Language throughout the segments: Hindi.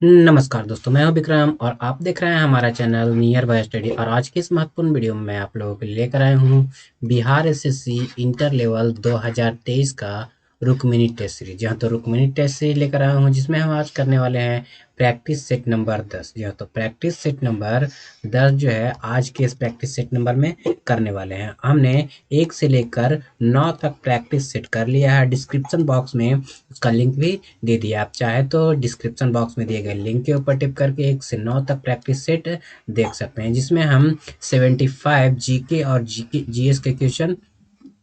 नमस्कार दोस्तों, मैं हूं विक्रम और आप देख रहे हैं हमारा चैनल नियर बाय स्टडी। और आज की इस महत्वपूर्ण वीडियो में मैं आप लोगों के लिए लेकर आया हूं बिहार एसएससी इंटर लेवल 2023 का रुक्मिणी टेस्ट सीरीज। जहां तो रुक्मिणी टेस्ट सीरीज लेकर आया हूं जिसमें हम आज करने वाले हैं प्रैक्टिस सेट नंबर 10। जहां तो प्रैक्टिस सेट नंबर 10 जो है आज के इस प्रैक्टिस सेट नंबर में करने वाले हैं। हमने 1 से लेकर 9 तक प्रैक्टिस सेट कर लिया है। डिस्क्रिप्शन बॉक्स में उसका लिंक भी दे दिया। आप चाहे तो डिस्क्रिप्शन बॉक्स में दिए गए लिंक के ऊपर टिप करके 1 से 9 तक प्रैक्टिस सेट देख सकते हैं, जिसमें हम 75 जीके और जीएस के क्वेश्चन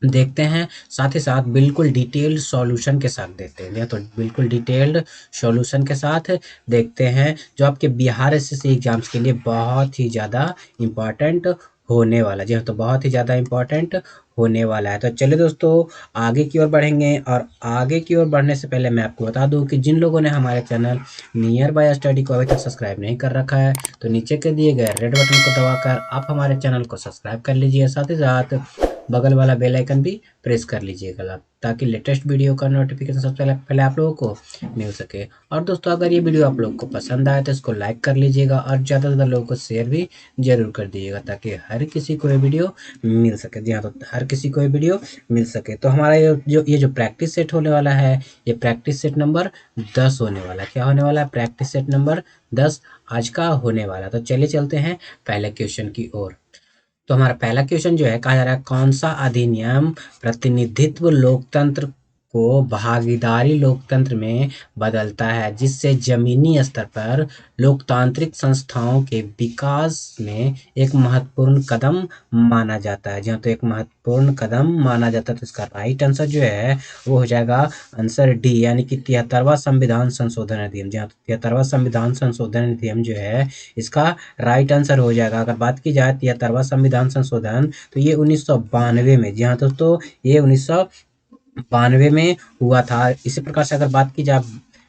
देखते हैं। साथ ही साथ बिल्कुल डिटेल्ड सॉल्यूशन के साथ देखते हैं। तो बिल्कुल डिटेल्ड सॉल्यूशन के साथ देखते हैं, जो आपके बिहार एसएससी एग्जाम्स के लिए बहुत ही ज़्यादा इम्पॉर्टेंट होने वाला। जी हाँ, तो बहुत ही ज़्यादा इम्पॉर्टेंट होने वाला है। तो चलिए दोस्तों, आगे की ओर बढ़ेंगे। और आगे की ओर बढ़ने से पहले मैं आपको बता दूं कि जिन लोगों ने हमारे चैनल नियर बाय स्टडी को अभी तक सब्सक्राइब नहीं कर रखा है तो नीचे के दिए गए रेड बटन को दबाकर आप हमारे चैनल को सब्सक्राइब कर लीजिए। साथ ही साथ बगल वाला बेल आइकन भी प्रेस कर लीजिएगा ताकि लेटेस्ट वीडियो का नोटिफिकेशन सबसे पहले आप लोगों को मिल सके। और दोस्तों, अगर ये वीडियो आप लोगों को पसंद आए तो इसको लाइक कर लीजिएगा और ज़्यादा से ज़्यादा लोगों को शेयर भी जरूर कर दीजिएगा ताकि हर किसी को ये वीडियो मिल सके। जी हाँ, तो हर किसी को ये वीडियो मिल सके। तो हमारा ये जो प्रैक्टिस सेट होने वाला है, ये प्रैक्टिस सेट नंबर 10 होने वाला है। क्या होने वाला है? प्रैक्टिस सेट नंबर 10 आज का होने वाला है। तो चलिए चलते हैं पहले क्वेश्चन की ओर। तो हमारा पहला क्वेश्चन जो है, कहा जा रहा है कौन सा अधिनियम प्रतिनिधित्व लोकतंत्र को भागीदारी लोकतंत्र में बदलता है, जिससे जमीनी स्तर पर लोकतांत्रिक संस्थाओं के विकास में एक महत्वपूर्ण कदम माना जाता है। जहाँ तो एक महत्वपूर्ण कदम माना जाता है, तो इसका राइट आंसर जो है वो हो जाएगा आंसर डी, यानी कि 73वां संविधान संशोधन अधिनियम। जहाँ 73वां संविधान संशोधन अधिनियम जो है इसका राइट आंसर हो जाएगा। अगर बात की जाए 73वां संविधान संशोधन, तो ये 1992 में, जी हाँ दोस्तों, ये 1992 में हुआ था। इसी प्रकार से अगर बात की जाए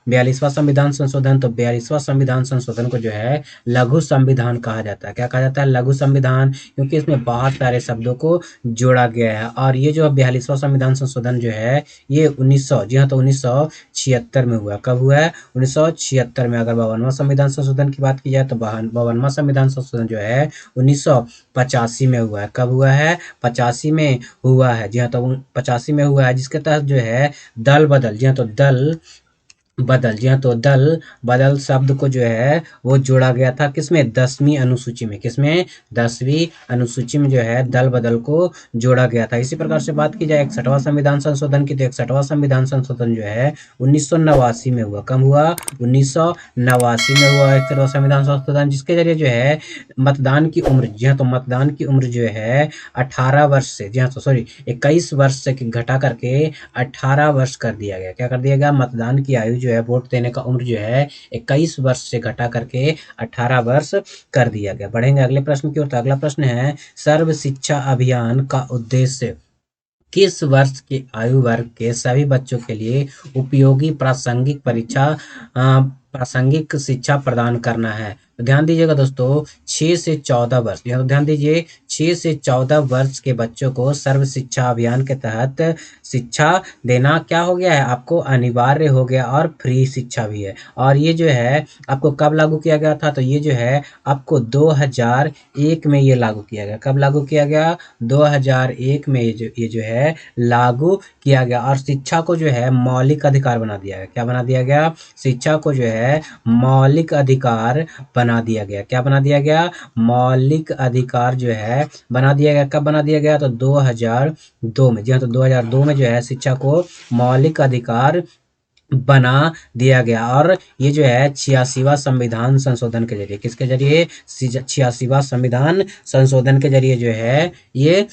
42वां संविधान संशोधन, तो 42वां संविधान संशोधन को जो है लघु संविधान कहा जाता है। क्या कहा जाता है? लघु संविधान, क्योंकि इसमें बहुत सारे शब्दों को जोड़ा गया है। और ये जो 42वां संविधान संशोधन जो है ये 1900, जी हाँ, तो 1976 में हुआ। कब हुआ है? 1976 में। अगर 52वां संविधान संशोधन की बात की जाए तो 52वां संविधान संशोधन जो है 1985 में हुआ है। कब हुआ है? 85 में हुआ है। जी हाँ, तो 85 में हुआ है, जिसके तहत जो है दल बदल, जी हाँ, तो दल बदल, जी हाँ, तो दल बदल शब्द को जो है वो जोड़ा गया था किसमें? 10वीं अनुसूची में। किसमें? 10वीं अनुसूची में जो है दल बदल को जोड़ा गया था। इसी प्रकार से बात की जाए 61वां संविधान संशोधन की, तो 61वां संविधान संशोधन जो है 1989 में हुआ। कब हुआ? 1989 में हुआ 61वां संविधान संशोधन, जिसके जरिए जो है मतदान की उम्र, जी हाँ, तो मतदान की उम्र जो है 18 वर्ष से, जी हाँ, तो सॉरी 21 वर्ष से घटा करके 18 वर्ष कर दिया गया। क्या कर दिया गया? मतदान की आयु जो है, वोट देने का उम्र जो है 21 वर्ष से घटा करके 18 वर्ष कर दिया गया। बढ़ेंगे अगले प्रश्न की ओर। तो अगला प्रश्न है, सर्व शिक्षा अभियान का उद्देश्य किस वर्ष के आयु वर्ग के सभी बच्चों के लिए उपयोगी प्रासंगिक शिक्षा प्रदान करना है? तो ध्यान दीजिएगा दोस्तों, 6 से 14 वर्ष, ध्यान दीजिए, 6 से 14 वर्ष के बच्चों को सर्व शिक्षा अभियान के तहत शिक्षा देना क्या हो गया है? आपको अनिवार्य हो गया और फ्री शिक्षा भी है। और ये जो है आपको कब लागू किया गया था? तो ये जो है आपको 2001 में ये लागू किया गया। कब लागू किया गया? 2001 में ये जो है लागू किया गया। और शिक्षा को जो है मौलिक अधिकार बना दिया गया। क्या बना दिया गया? शिक्षा को जो है मौलिक अधिकार बना दिया गया। क्या बना दिया गया? मौलिक अधिकार जो है बना दिया गया। कब बना दिया गया? तो 2002 में। जी हाँ, तो 2002 में जो है शिक्षा को मौलिक अधिकार बना दिया गया। और ये जो है 86वां संविधान संशोधन के जरिए, किसके जरिए? 86वां संविधान संशोधन के जरिए जो है ये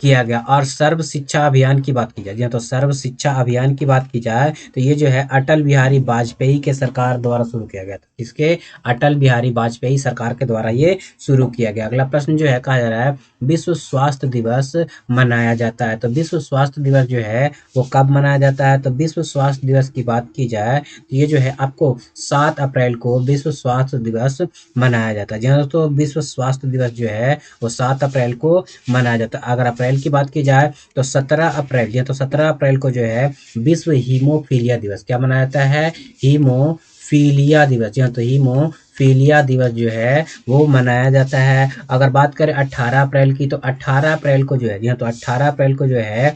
किया गया। और सर्व शिक्षा अभियान की बात की जाए, जी हाँ, तो सर्व शिक्षा अभियान की बात की जाए तो ये जो है अटल बिहारी वाजपेयी के सरकार द्वारा शुरू किया गया था। किसके? अटल बिहारी वाजपेयी सरकार के द्वारा ये शुरू किया गया। अगला प्रश्न जो है, कहा जा रहा है विश्व स्वास्थ्य दिवस मनाया जाता है। तो विश्व स्वास्थ्य दिवस जो है वो कब मनाया जाता है? तो विश्व स्वास्थ्य दिवस की बात की जाए तो ये जो है आपको 7 अप्रैल को विश्व स्वास्थ्य दिवस मनाया जाता है। जी हाँ दोस्तों, विश्व स्वास्थ्य दिवस जो है वो 7 अप्रैल को मनाया जाता है। अगर अप्रैल की बात की जाए तो 17 अप्रैल, ये तो 17 अप्रैल को जो है विश्व हीमोफीलिया दिवस क्या मनाया जाता है? हीमो हीमोफीलिया दिवस, जी हाँ, तो हीमोफीलिया दिवस जो है वो मनाया जाता है। अगर बात करें 18 अप्रैल की, तो 18 अप्रैल को जो है, जी हाँ, तो 18 अप्रैल को जो है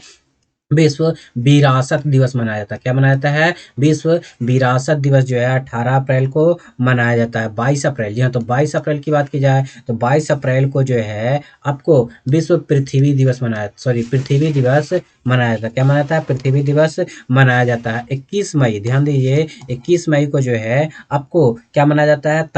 विश्व विरासत दिवस मनाया जाता है। क्या मनाया जाता है? विश्व विरासत दिवस जो है 18 अप्रैल को मनाया जाता है। 22 अप्रैल, जी हाँ, तो 22 अप्रैल की बात की जाए तो 22 अप्रैल को जो है आपको विश्व पृथ्वी दिवस पृथ्वी दिवस मनाया जाता है। क्या मनाया जाता है? पृथ्वी दिवस मनाया जाता है। 21 मई, ध्यान दीजिए, 21 मई को जो है आपको क्या मनाया जाता है?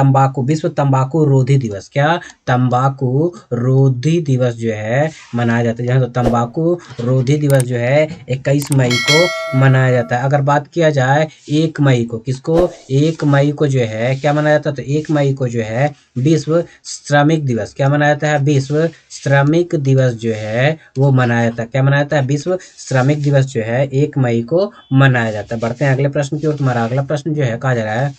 विश्व तंबाकू रोधी दिवस। क्या? तंबाकू रोधी दिवस जो है मनाया जाता है। जहाँ तो तंबाकू रोधी दिवस जो है 21 मई को मनाया जाता है। अगर बात किया जाए 1 मई को, किसको? 1 मई को जो है क्या मनाया जाता है? तो 1 मई को जो है विश्व श्रमिक दिवस। क्या मनाया जाता है? विश्व श्रमिक दिवस जो है वो मनाया जाता है। क्या मनाया जाता है? विश्व श्रमिक दिवस जो है 1 मई को मनाया जाता है। बढ़ते हैं अगले प्रश्न की ओर। तुम्हारा अगला प्रश्न जो है कहा जा रहा है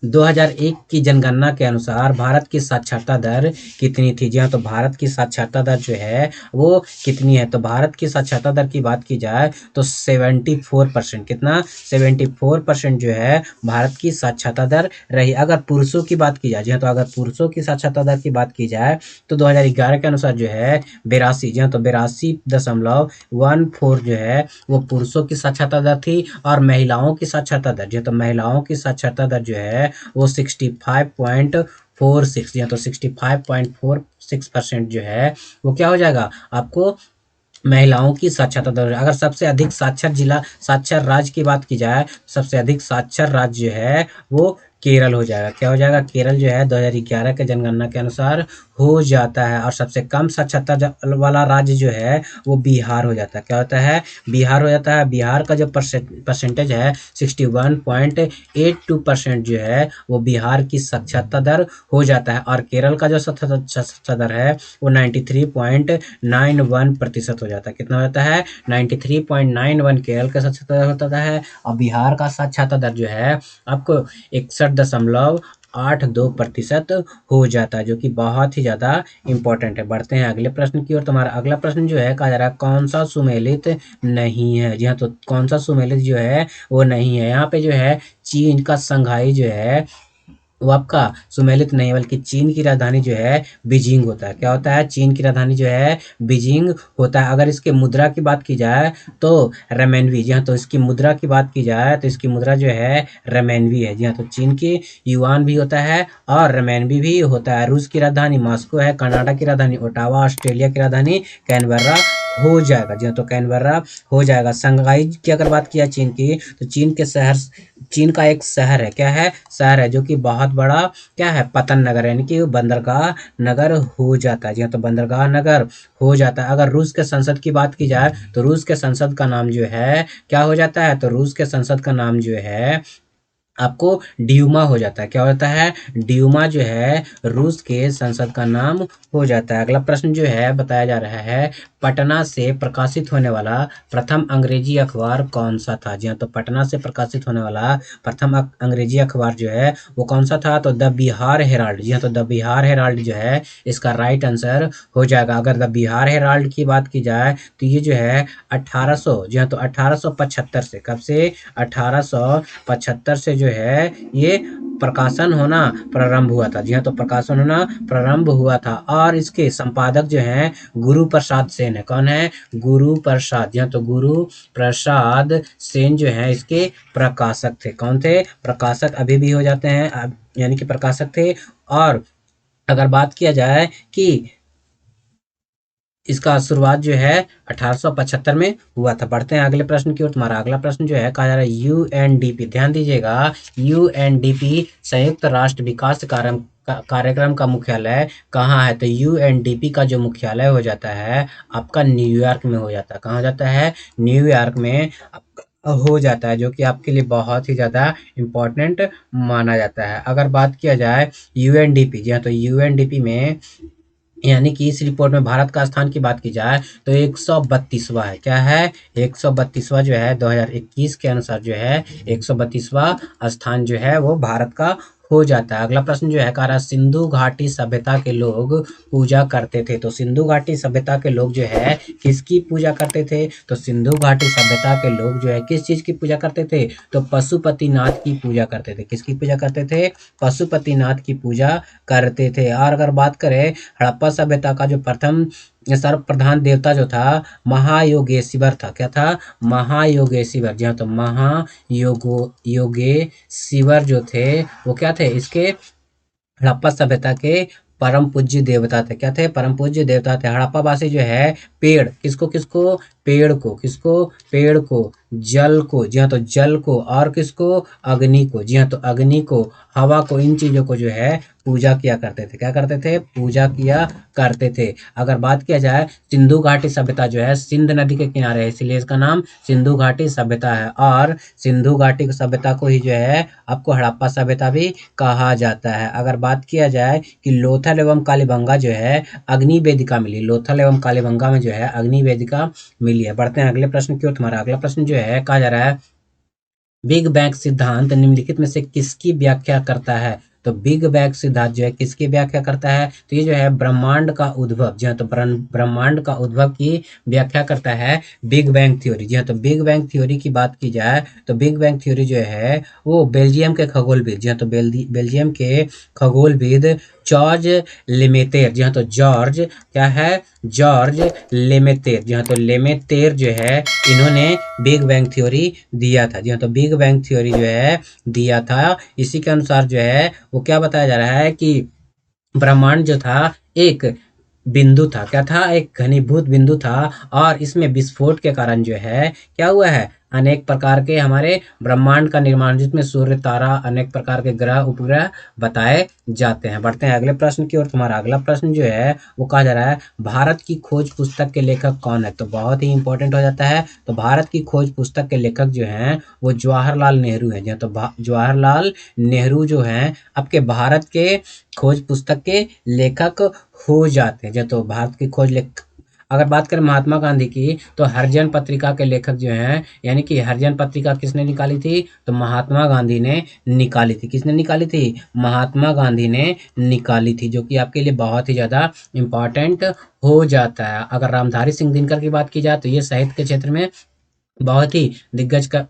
2001 की जनगणना के अनुसार भारत की साक्षरता दर कितनी थी? जी हाँ, तो भारत की साक्षरता दर जो है वो कितनी है? तो भारत की साक्षरता दर की बात की जाए तो 74%। कितना? 74% जो है भारत की साक्षरता दर रही। अगर पुरुषों की बात की जाए, जी हाँ, तो अगर पुरुषों की साक्षरता दर की बात की जाए तो 2011 के अनुसार जो है 82, जी हाँ, तो 82.14 जो है वो पुरुषों की साक्षरता दर थी। और महिलाओं की साक्षरता दर, जी हाँ, तो महिलाओं की साक्षरता दर जो है वो 65.46, या तो 65.46% जो है वो क्या हो जाएगा आपको? महिलाओं की साक्षरता दर। अगर सबसे अधिक साक्षर राज्य की बात की जाए, सबसे अधिक साक्षर राज्य जो है वो केरल हो जाएगा। क्या हो जाएगा? केरल जो है 2011 के जनगणना के अनुसार हो जाता है। और सबसे कम साक्षरता वाला राज्य जो है वो बिहार हो जाता है। क्या होता है? बिहार हो जाता है। बिहार का जो परसेंटेज है 61.82% जो है वो बिहार की साक्षरता दर हो जाता है। और केरल का जो साक्षरता दर है वो 93.91% हो जाता है। कितना हो जाता है? 93.91 केरल का साक्षरता दर होता है। और बिहार का साक्षरता दर जो है आपको 61.82% हो जाता है, जो कि बहुत ही ज़्यादा इंपॉर्टेंट है। बढ़ते हैं अगले प्रश्न की ओर। तुम्हारा अगला प्रश्न जो है कहा जा रहा है कौन सा सुमेलित नहीं है? जी हाँ, तो कौन सा सुमेलित जो है वो नहीं है? यहाँ पे जो है चीन का संघाई जो है वो आपका सुमेलित नहीं, बल्कि चीन की राजधानी जो है बीजिंग होता है। क्या होता है? चीन की राजधानी जो है बीजिंग होता है। अगर इसके मुद्रा की बात की जाए तो रेमेनवी, जी हाँ, तो इसकी मुद्रा की बात की जाए तो इसकी मुद्रा जो है रेमेनवी है। जी हाँ, तो चीन की युआन भी होता है और रेमेनवी भी होता है। रूस की राजधानी मॉस्को है। कनाडा की राजधानी ओटावा। ऑस्ट्रेलिया की राजधानी कैनबरा हो जाएगा। जी हाँ, तो कैनबरा हो जाएगा। संघाई की अगर बात किया चीन की, तो चीन का एक शहर है। क्या है? शहर है जो कि बहुत बड़ा क्या है? पतन नगर है, यानी कि बंदरगाह नगर हो जाता है। जी हाँ, तो बंदरगाह नगर हो जाता है। अगर रूस के संसद की बात की जाए तो रूस के संसद का नाम जो है क्या हो जाता है? तो रूस के संसद का नाम जो है आपको ड्यूमा हो जाता है। क्या होता है? ड्यूमा जो है रूस के संसद का नाम हो जाता है। अगला प्रश्न जो है बताया जा रहा है पटना से प्रकाशित होने वाला प्रथम अंग्रेजी अखबार कौन सा था? जी हाँ, तो पटना से प्रकाशित होने वाला प्रथम अंग्रेजी अखबार जो है वो कौन सा था? तो द बिहार हेराल्ड। जी हाँ, तो द बिहार हेराल्ड जो है इसका राइट आंसर हो जाएगा। अगर द बिहार हेराल्ड की बात की जाए तो ये जो है 1800, जी हाँ, तो 1875 से, कब से? 1875 से जो है ये प्रकाशन होना प्रारंभ हुआ था। जी हाँ, तो प्रकाशन होना प्रारंभ हुआ था। और इसके संपादक जो हैं गुरु प्रसाद सेन है। कौन है? गुरु प्रसाद। जी हाँ, तो गुरु प्रसाद सेन जो है इसके प्रकाशक थे। कौन थे? प्रकाशक अभी भी हो जाते हैं, यानी कि प्रकाशक थे। और अगर बात किया जाए कि इसका शुरुआत जो है 1875 में हुआ था। बढ़ते हैं अगले प्रश्न की ओर। तुम्हारा अगला प्रश्न जो है कहा जा रहा है यूएनडीपी, ध्यान दीजिएगा, यूएनडीपी संयुक्त राष्ट्र विकास कार्यक्रम का मुख्यालय कहाँ है? तो यूएनडीपी का जो मुख्यालय हो जाता है आपका न्यूयॉर्क में हो जाता है। कहाँ हो जाता है? न्यूयॉर्क में हो जाता है, जो कि आपके लिए बहुत ही ज़्यादा इम्पोर्टेंट माना जाता है। अगर बात किया जाए यूएनडीपी, जी हाँ, तो यूएनडीपी में यानी कि इस रिपोर्ट में भारत का स्थान की बात की जाए तो 132वां है। क्या है? 132वां जो है 2021 के अनुसार जो है 132वां स्थान जो है वो भारत का हो जाता है। अगला प्रश्न जो है कह रहा है सिंधु घाटी सभ्यता के लोग पूजा करते थे। तो सिंधु घाटी सभ्यता के लोग जो है किसकी पूजा करते थे? तो सिंधु घाटी सभ्यता के लोग जो है किस चीज की पूजा करते थे? तो पशुपतिनाथ की पूजा करते थे। किसकी पूजा करते थे? पशुपतिनाथ की पूजा करते थे। और अगर बात करें हड़प्पा सभ्यता का जो प्रथम सर्व प्रधान देवता जो था महायोगेश्वर था। क्या था? महायोगेश्वर। जी हाँ, तो योगेश्वर जो थे वो क्या थे? इसके हड़प्पा सभ्यता के परम पूज्य देवता थे। क्या थे? परम पूज्य देवता थे। हड़प्पा वासी जो है पेड़ किसको किसको? पेड़ को किसको? पेड़ को, जल को, जी हाँ तो जल को, और किसको? अग्नि को, जी हाँ तो अग्नि को, हवा को, इन चीजों को जो है पूजा किया करते थे। क्या करते थे? पूजा किया करते थे। अगर बात किया जाए सिंधु घाटी सभ्यता जो है सिंध नदी के किनारे है, इसलिए इसका नाम सिंधु घाटी सभ्यता है। और सिंधु घाटी सभ्यता को ही जो है आपको हड़प्पा सभ्यता भी कहा जाता है। अगर बात किया जाए कि लोथल एवं कालीबंगा जो है अग्नि वेदिका मिली, लोथल एवं कालीबंगा में जो है अग्नि वेदिका मिली है। बढ़ते हैं अगले प्रश्न की ओर। तुम्हारा अगला प्रश्न जो है कहा जा रहा है बिग बैंग सिद्धांत निम्नलिखित में से किसकी व्याख्या करता है? तो बिग बैंग सिद्धांत जो है किसकी व्याख्या करता है? तो ये जो है ब्रह्मांड का उद्भव, जी हाँ तो ब्रह्मांड का उद्भव की व्याख्या करता है बिग बैंग थ्योरी। जी हाँ तो बिग बैंग थ्योरी की बात की जाए तो बिग बैंग थ्योरी जो है वो बेल्जियम के खगोलविद, जी हाँ तो बेल्जियम के खगोलविद जॉर्ज लेमेतेर, जी हाँ तो जॉर्ज क्या है? जॉर्ज लेमेतेर, जी हाँ तो लेमेतेर जो है इन्होंने बिग बैंग थ्योरी दिया था। जी हाँ तो बिग बैंग थ्योरी जो है दिया था। इसी के अनुसार जो है वो क्या बताया जा रहा है कि ब्रह्मांड जो था एक बिंदु था। क्या था? एक घनीभूत बिंदु था। और इसमें विस्फोट के कारण जो है क्या हुआ है? अनेक प्रकार के हमारे ब्रह्मांड का निर्माण, जिसमें सूर्य, तारा, अनेक प्रकार के ग्रह, उपग्रह बताए जाते हैं। बढ़ते हैं अगले प्रश्न की ओर। तुम्हारा अगला प्रश्न जो है वो कहा जा रहा है भारत की खोज पुस्तक के लेखक कौन है? तो बहुत ही इंपॉर्टेंट हो जाता है। तो भारत की खोज पुस्तक के लेखक जो हैं वो जवाहरलाल नेहरू हैं। जी हाँ, तो जवाहरलाल नेहरू जो हैं आपके भारत के खोज पुस्तक के लेखक हो जाते हैं। तो भारत की खोज लेख अगर बात करें महात्मा गांधी की तो हरिजन पत्रिका के लेखक जो हैं, यानी कि हरिजन पत्रिका किसने निकाली थी? तो महात्मा गांधी ने निकाली थी। किसने निकाली थी? महात्मा गांधी ने निकाली थी, जो कि आपके लिए बहुत ही ज़्यादा इम्पोर्टेंट हो जाता है। अगर रामधारी सिंह दिनकर की बात की जाए तो ये साहित्य के क्षेत्र में बहुत ही दिग्गज का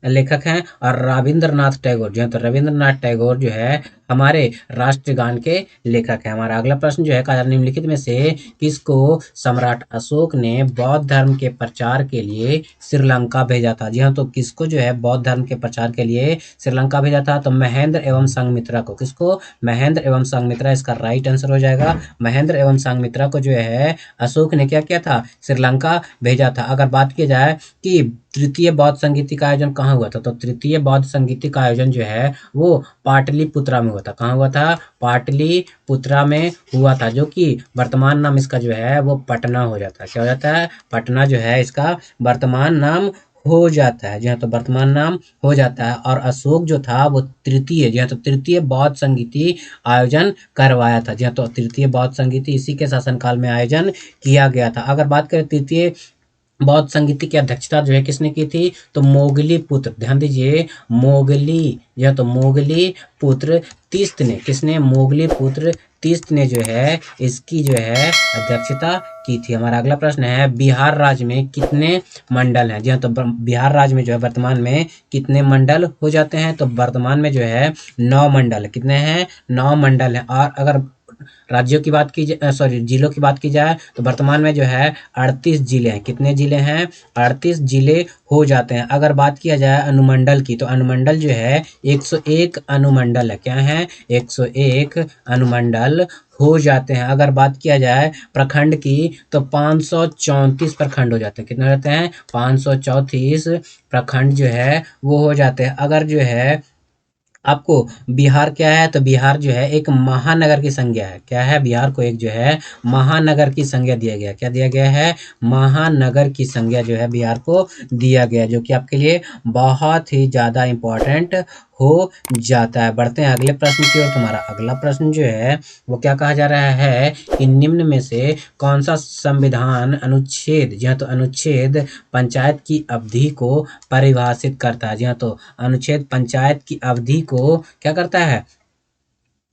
लेखक हैं। और रविंद्रनाथ टैगोर, जो है तो रविंद्रनाथ टैगोर जो है हमारे राष्ट्रगान के लेखक हैं। हमारा अगला प्रश्न जो है कहा निम्नलिखित में से किसको सम्राट अशोक ने बौद्ध धर्म के प्रचार के लिए श्रीलंका भेजा था? जी हाँ तो किसको जो है बौद्ध धर्म के प्रचार के लिए श्रीलंका भेजा था? तो महेंद्र एवं संघमित्रा को। किसको? महेंद्र एवं संघमित्रा इसका राइट आंसर हो जाएगा। महेंद्र एवं संघमित्रा को जो है अशोक ने क्या किया था? श्रीलंका भेजा था। अगर बात की जाए कि तृतीय बौद्ध संगीति का आयोजन कहाँ हुआ था? तो तृतीय बौद्ध संगीति का आयोजन जो है वो पाटलिपुत्रा में हुआ था। कहाँ हुआ था? पाटलिपुत्रा में हुआ था, जो कि वर्तमान नाम इसका जो है वो पटना हो जाता है। क्या हो जाता है? पटना जो है इसका वर्तमान नाम हो जाता है। जी हाँ तो वर्तमान नाम हो जाता है। और अशोक जो था वो तृतीय, जी हाँ तो तृतीय बौद्ध संगीति आयोजन करवाया था। जी हाँ तो तृतीय बौद्ध संगीति इसी के शासनकाल में आयोजन किया गया था। अगर बात करें तृतीय बौद्ध संगीत की अध्यक्षता जो है किसने की थी? तो मोगली पुत्र, ध्यान दीजिए, मोगली, यह तो मोगली पुत्र तीस्त ने, किसने? मोगली पुत्र तीस्त ने जो है इसकी जो है अध्यक्षता की थी। हमारा अगला प्रश्न है बिहार राज्य में कितने मंडल हैं? जी हाँ तो बिहार राज्य में जो है वर्तमान में कितने मंडल हो जाते हैं? तो वर्तमान में जो है 9 मंडल। कितने हैं? 9 मंडल हैं। और अगर राज्यों की बात की जाए, सॉरी जिलों की बात की जाए तो वर्तमान में जो है 38 जिले हैं। कितने जिले हैं? 38 जिले हो जाते हैं। अगर बात किया जाए अनुमंडल की तो अनुमंडल जो है 101 अनुमंडल है। क्या है? 101 अनुमंडल हो जाते हैं। अगर बात किया जाए प्रखंड की तो 534 प्रखंड हो जाते हैं। कितने हो जाते हैं? 534 प्रखंड जो है वो हो जाते हैं। अगर जो है आपको बिहार क्या है? तो बिहार जो है एक महानगर की संज्ञा है। क्या है? बिहार को एक जो है महानगर की संज्ञा दिया गया। क्या दिया गया है? महानगर की संज्ञा जो है बिहार को दिया गया, जो कि आपके लिए बहुत ही ज़्यादा इम्पोर्टेंट हो जाता है। बढ़ते हैं अगले प्रश्न की ओर। तुम्हारा अगला प्रश्न जो है वो क्या कहा जा रहा है कि निम्न में से कौन सा संविधान अनुच्छेद, जी हाँ तो अनुच्छेद पंचायत की अवधि को परिभाषित करता है? जी हाँ तो अनुच्छेद पंचायत की अवधि को क्या करता है?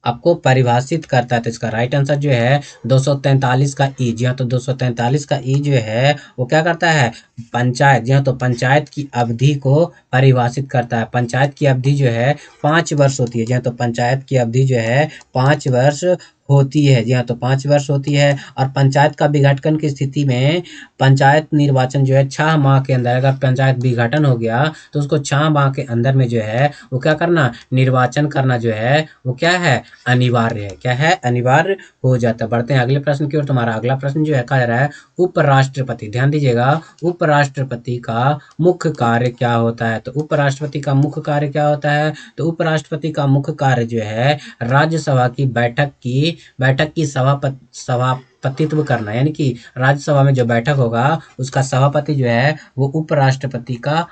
आपको परिभाषित करता है। तो इसका राइट आंसर जो है 243 का ई। जी हाँ, तो 243 का ई जो है वो क्या करता है, पंचायत, जी हाँ, तो पंचायत की अवधि को परिभाषित करता है। पंचायत की अवधि जो है 5 वर्ष होती है। जी हाँ, तो पंचायत की अवधि जो है 5 वर्ष होती है। जी हाँ, तो 5 वर्ष होती है। और पंचायत का विघटन की स्थिति में पंचायत निर्वाचन जो है 6 माह के अंदर, अगर पंचायत विघटन हो गया तो उसको 6 माह के अंदर में जो है वो क्या करना, निर्वाचन करना जो है वो क्या है, अनिवार्य है। क्या है, अनिवार्य हो जाता है। बढ़ते हैं अगले प्रश्न की ओर। तुम्हारा अगला प्रश्न जो है कहा जा रहा है उपराष्ट्रपति, ध्यान दीजिएगा, उपराष्ट्रपति का मुख्य कार्य क्या होता है। तो उपराष्ट्रपति का मुख्य कार्य क्या होता है, तो उपराष्ट्रपति का मुख्य कार्य जो है राज्यसभा की बैठक की सभापतित्व करना, यानी कि राज्यसभा में जो बैठक होगा उसका सभापति जो है वो उपराष्ट्रपति का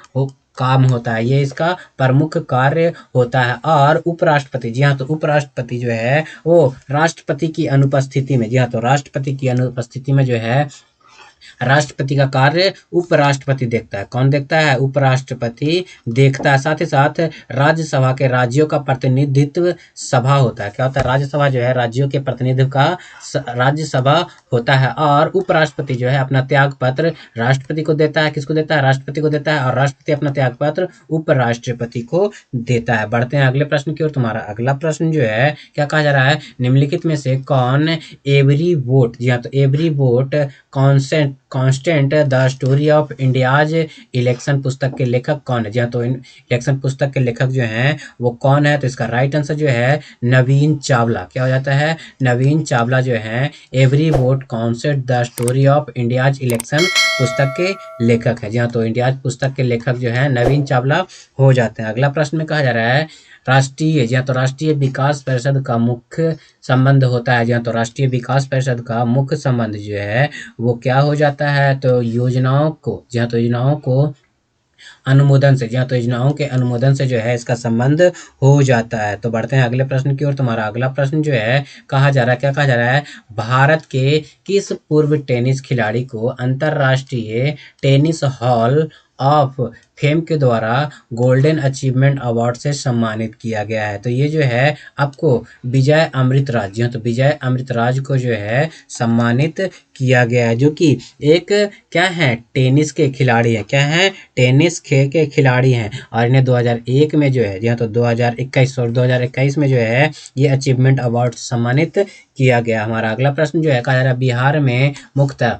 काम होता है। ये इसका प्रमुख कार्य होता है। और उपराष्ट्रपति, जी हाँ, तो उपराष्ट्रपति जो है वो राष्ट्रपति की अनुपस्थिति में, जी हाँ, तो राष्ट्रपति की अनुपस्थिति में जो है राष्ट्रपति का कार्य उपराष्ट्रपति देखता है। कौन देखता है, उपराष्ट्रपति देखता है। साथ ही साथ राज्यसभा के राज्यों का प्रतिनिधित्व सभा होता है। क्या होता है, राज्यसभा जो है राज्यों के प्रतिनिधित्व का राज्यसभा होता है। और उपराष्ट्रपति जो है अपना त्याग पत्र राष्ट्रपति को देता है। किसको देता है, राष्ट्रपति को देता है। और राष्ट्रपति अपना त्याग पत्र उपराष्ट्रपति को देता है। बढ़ते हैं अगले प्रश्न की ओर। तुम्हारा अगला प्रश्न जो है क्या कहा जा रहा है, निम्नलिखित में से कौन एवरी वोट, जी हाँ, तो every vote constant the story of India's election पुस्तक के लेखक कौन है। जी हाँ, तो इलेक्शन पुस्तक के लेखक जो हैं वो कौन है, तो इसका राइट आंसर जो है नवीन चावला। क्या हो जाता है, नवीन चावला जो है every vote constant the story of India's election पुस्तक के लेखक है। जी हाँ, तो इंडियाज पुस्तक के लेखक जो है नवीन चावला हो जाते हैं। अगला प्रश्न में कहा जा रहा है राष्ट्रीय, जी हाँ, तो राष्ट्रीय विकास परिषद का मुख्य संबंध होता है। जी हाँ, तो राष्ट्रीय विकास परिषद का मुख्य संबंध जो है वो क्या हो जाता है, तो योजनाओं को, जी हाँ, तो योजनाओं को अनुमोदन से, जी हाँ, तो योजनाओं के अनुमोदन से जो है इसका संबंध हो जाता है। तो बढ़ते हैं अगले प्रश्न की ओर। तुम्हारा अगला प्रश्न जो है कहा जा रहा है, क्या कहा जा रहा है, भारत के किस पूर्व टेनिस खिलाड़ी को अंतरराष्ट्रीय टेनिस हॉल ऑफ फेम के द्वारा गोल्डन अचीवमेंट अवार्ड से सम्मानित किया गया है। तो ये जो है आपको विजय अमृतराज, जी हाँ, तो विजय अमृतराज को जो है सम्मानित किया गया है, जो कि एक क्या है, टेनिस के खिलाड़ी हैं। क्या है, टेनिस के खिलाड़ी हैं। और इन्हें 2001 में जो है, जी हाँ, तो 2021 में जो है ये अचीवमेंट अवार्ड सम्मानित किया गया। हमारा अगला प्रश्न जो है कहा जा रहा है बिहार में मुख्यतः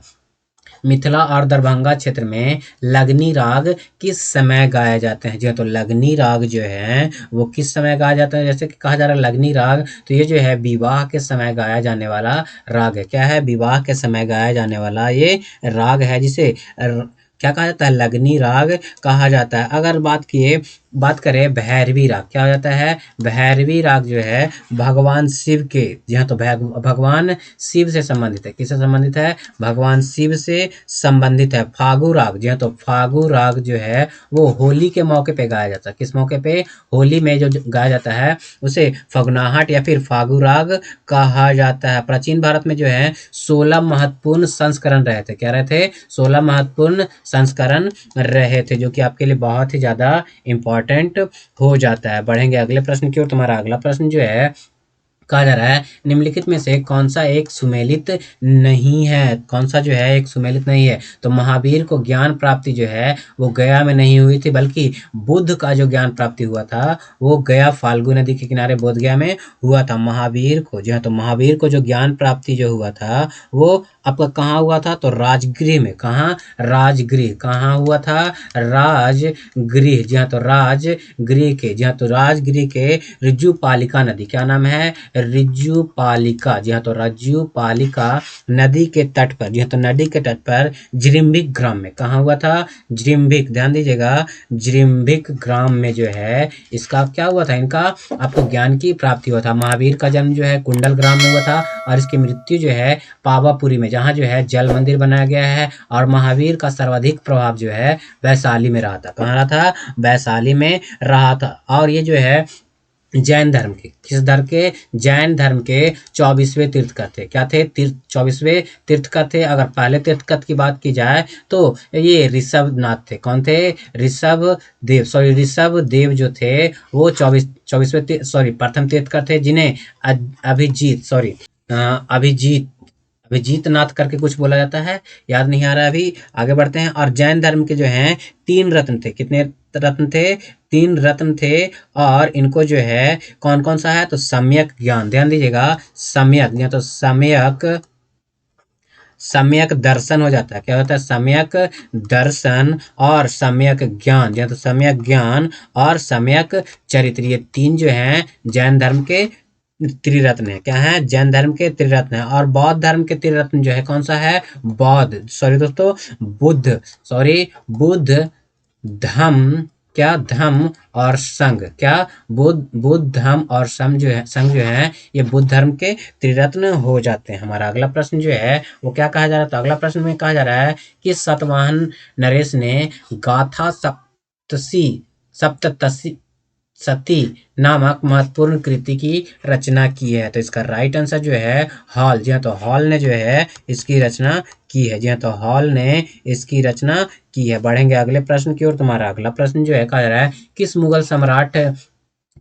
मिथिला और दरभंगा क्षेत्र में लगनी राग किस समय गाए जाते हैं। जी हाँ, तो लगनी राग जो है वो किस समय गाया जाता है, जैसे कि कहा जा रहा है लगनी राग, तो ये जो है विवाह के समय गाया जाने वाला राग है। क्या है, विवाह के समय गाया जाने वाला ये राग है, जिसे क्या कहा जाता है, लगनी राग कहा जाता है। अगर बात करें भैरवी राग, क्या हो जाता है, भैरवी राग जो है भगवान शिव के, जी हाँ, तो भगवान शिव से संबंधित है। किससे संबंधित है, भगवान शिव से संबंधित है। फागु राग, जी हाँ, तो फागु राग जो है वो होली के मौके पे गाया जाता है। किस मौके पे, होली में जो गाया जाता है उसे फगुनाहट या फिर फागु राग कहा जाता है। प्राचीन भारत में जो है 16 महत्वपूर्ण संस्करण रहे थे। क्या रहे थे, 16 महत्वपूर्ण संस्करण रहे थे, जो कि आपके लिए बहुत ही ज्यादा इंपॉर्टेंट हो जाता है। बढ़ेंगे अगले प्रश्न की ओर। तुम्हारा अगला प्रश्न जो है कहा जा रहा है निम्नलिखित में से कौन सा एक सुमेलित नहीं है। कौन सा जो है एक सुमेलित नहीं है, तो महावीर को ज्ञान प्राप्ति जो है वो गया में नहीं हुई थी, बल्कि बुद्ध का जो ज्ञान प्राप्ति हुआ था वो गया फाल्गु नदी के किनारे बोध गया में हुआ था। महावीर को, जी हाँ, तो महावीर को जो ज्ञान प्राप्ति जो हुआ था वो आपका कहाँ हुआ था, तो राजगृह में। कहाँ, राजगृह। कहाँ हुआ था, राजगृह। जी हाँ, तो राजगृह के, जी हाँ, तो राजगृह के ऋजुपालिका नदी, क्या नाम है, ऋजुपालिका। जी हाँ, तो ऋजुपालिका नदी के तट पर, जी हाँ, तो नदी के तट पर जृंभिक ग्राम में। कहाँ हुआ था, जृंभिक, ध्यान दीजिएगा, जृंभिक ग्राम में जो है इसका क्या हुआ था, इनका आपको ज्ञान की प्राप्ति हुआ था। महावीर का जन्म जो है कुंडल ग्राम में हुआ था और इसकी मृत्यु जो है पावापुरी में, जहाँ जो है जल मंदिर बनाया गया है। और महावीर का सर्वाधिक प्रभाव जो है वैशाली में रहा था। कहाँ रहा था, वैशाली में रहा था। और ये जो है जैन धर्म के, किस धर्म के, जैन धर्म के 24वें तीर्थकर थे। क्या थे, 24वें तीर्थकर थे। अगर पहले तीर्थकर की बात की जाए तो ये ऋषभ नाथ थे। कौन थे, ऋषभ देव, सॉरी ऋषभ देव जो थे वो 24वें सॉरी प्रथम तीर्थंकर थे जिन्हें अभिजीत सॉरी अभिजीत अभिजीत नाथ करके कुछ बोला जाता है, याद नहीं आ रहा है अभी, आगे बढ़ते हैं। और जैन धर्म के जो हैं 3 रत्न थे, कितने रत्न थे? 3 रत्न थे। और इनको जो है कौन कौन सा है? तो सम्यक ज्ञान, ध्यान दीजिएगा, सम्यक या तो सम्यक दर्शन हो जाता है। क्या होता है? सम्यक दर्शन और सम्यक ज्ञान, या तो सम्यक ज्ञान और सम्यक चरित्र, ये 3 जो हैं जैन धर्म के त्रिरत्न है। क्या है? जैन धर्म के त्रिरत्न है। और बौद्ध धर्म के त्रिरत्न जो है कौन सा है? बौद्ध सॉरी दोस्तों, बुद्ध धम्म, क्या? धम्म और संघ, क्या? बुद्ध धम्म और संघ जो है ये बुद्ध धर्म के त्रिरत्न हो जाते हैं। हमारा अगला प्रश्न जो है वो क्या कहा जा रहा है? तो अगला प्रश्न में कहा जा रहा है कि सतवाहन नरेश ने गाथा सप्ततसी सती नामक महत्वपूर्ण कृति की रचना की है। तो इसका राइट आंसर जो है हॉल, जी हाँ, तो हॉल ने जो है इसकी रचना की है। जी हाँ, तो हॉल ने इसकी रचना की है। बढ़ेंगे अगले प्रश्न की ओर। तुम्हारा अगला प्रश्न जो है कहा जा रहा है किस मुगल सम्राट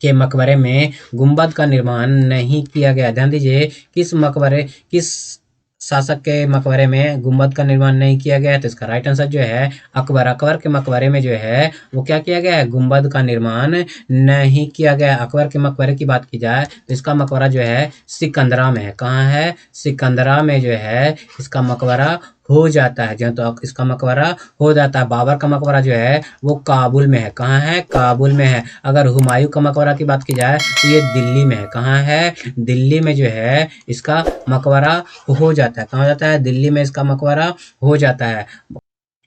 के मकबरे में गुंबद का निर्माण नहीं किया गया? ध्यान दीजिए, किस शासक के मकबरे में गुंबद का निर्माण नहीं किया गया है? तो इसका राइट आंसर जो है अकबर के मकबरे में जो है वो क्या किया गया है? गुंबद का निर्माण नहीं किया गया। अकबर के मकबरे की बात की जाए तो इसका मकबरा जो है सिकंदरा में है। कहाँ है? सिकंदरा में जो है इसका मकबरा हो जाता है। जो तो इसका मकबरा हो जाता है। बाबर का मकबरा जो है वो काबुल में है। कहाँ है? काबुल में है। अगर हुमायूं का मकबरा की बात की जाए तो ये दिल्ली में है। कहाँ है? दिल्ली में जो है इसका मकबरा हो जाता है। कहाँ हो जाता है? दिल्ली में इसका मकबरा हो जाता है।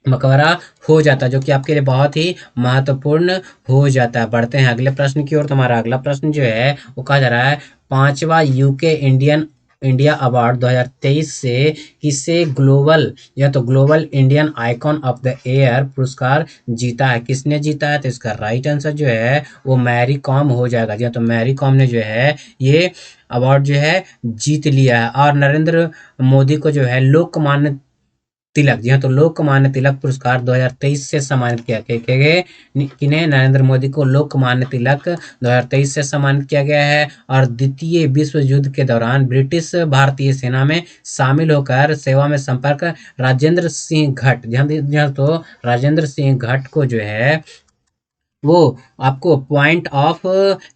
मकबरा हो जाता है, जो कि आपके लिए बहुत ही महत्वपूर्ण हो जाता है। बढ़ते हैं अगले प्रश्न की ओर। तुम्हारा अगला प्रश्न जो है वो कहा जा रहा है 5वां यूके इंडिया अवार्ड 2023 से किसे global Indian icon of the year पुरस्कार जीता है? किसने जीता है? तो इसका राइट आंसर जो है वो मैरी कॉम हो जाएगा। जी हाँ, तो मैरी कॉम ने जो है ये अवार्ड जो है जीत लिया है। और नरेंद्र मोदी को जो है लोकमान्य तिलक, जी हाँ, तो लोकमान्य तिलक पुरस्कार 2023 से सम्मानित किया गया। किन्हें? नरेंद्र मोदी को लोकमान्य तिलक 2023 से सम्मानित किया गया है। और द्वितीय विश्व युद्ध के दौरान ब्रिटिश भारतीय सेना में शामिल होकर सेवा में संपर्क राजेंद्र सिंह भट्ट, जी हाँ, तो राजेंद्र सिंह भट्ट को जो है वो आपको पॉइंट ऑफ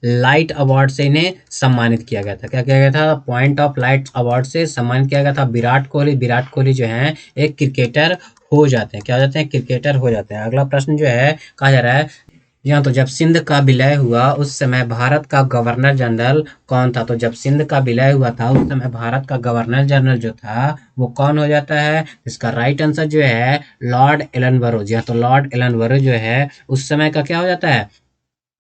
लाइट अवार्ड से इन्हें सम्मानित किया गया था। क्या किया गया था? पॉइंट ऑफ लाइट अवार्ड से सम्मानित किया गया था। विराट कोहली जो है एक क्रिकेटर हो जाते हैं। क्या हो जाते हैं? क्रिकेटर हो जाते हैं। अगला प्रश्न जो है कहा जा रहा है यहाँ, तो जब सिंध का विलय हुआ उस समय भारत का गवर्नर जनरल कौन था? तो जब सिंध का विलय हुआ था उस समय भारत का गवर्नर जनरल जो था वो कौन हो जाता है? इसका राइट आंसर जो है लॉर्ड एलनबरो। जी हाँ, तो लॉर्ड एलनबरो जो है उस समय का क्या हो जाता है?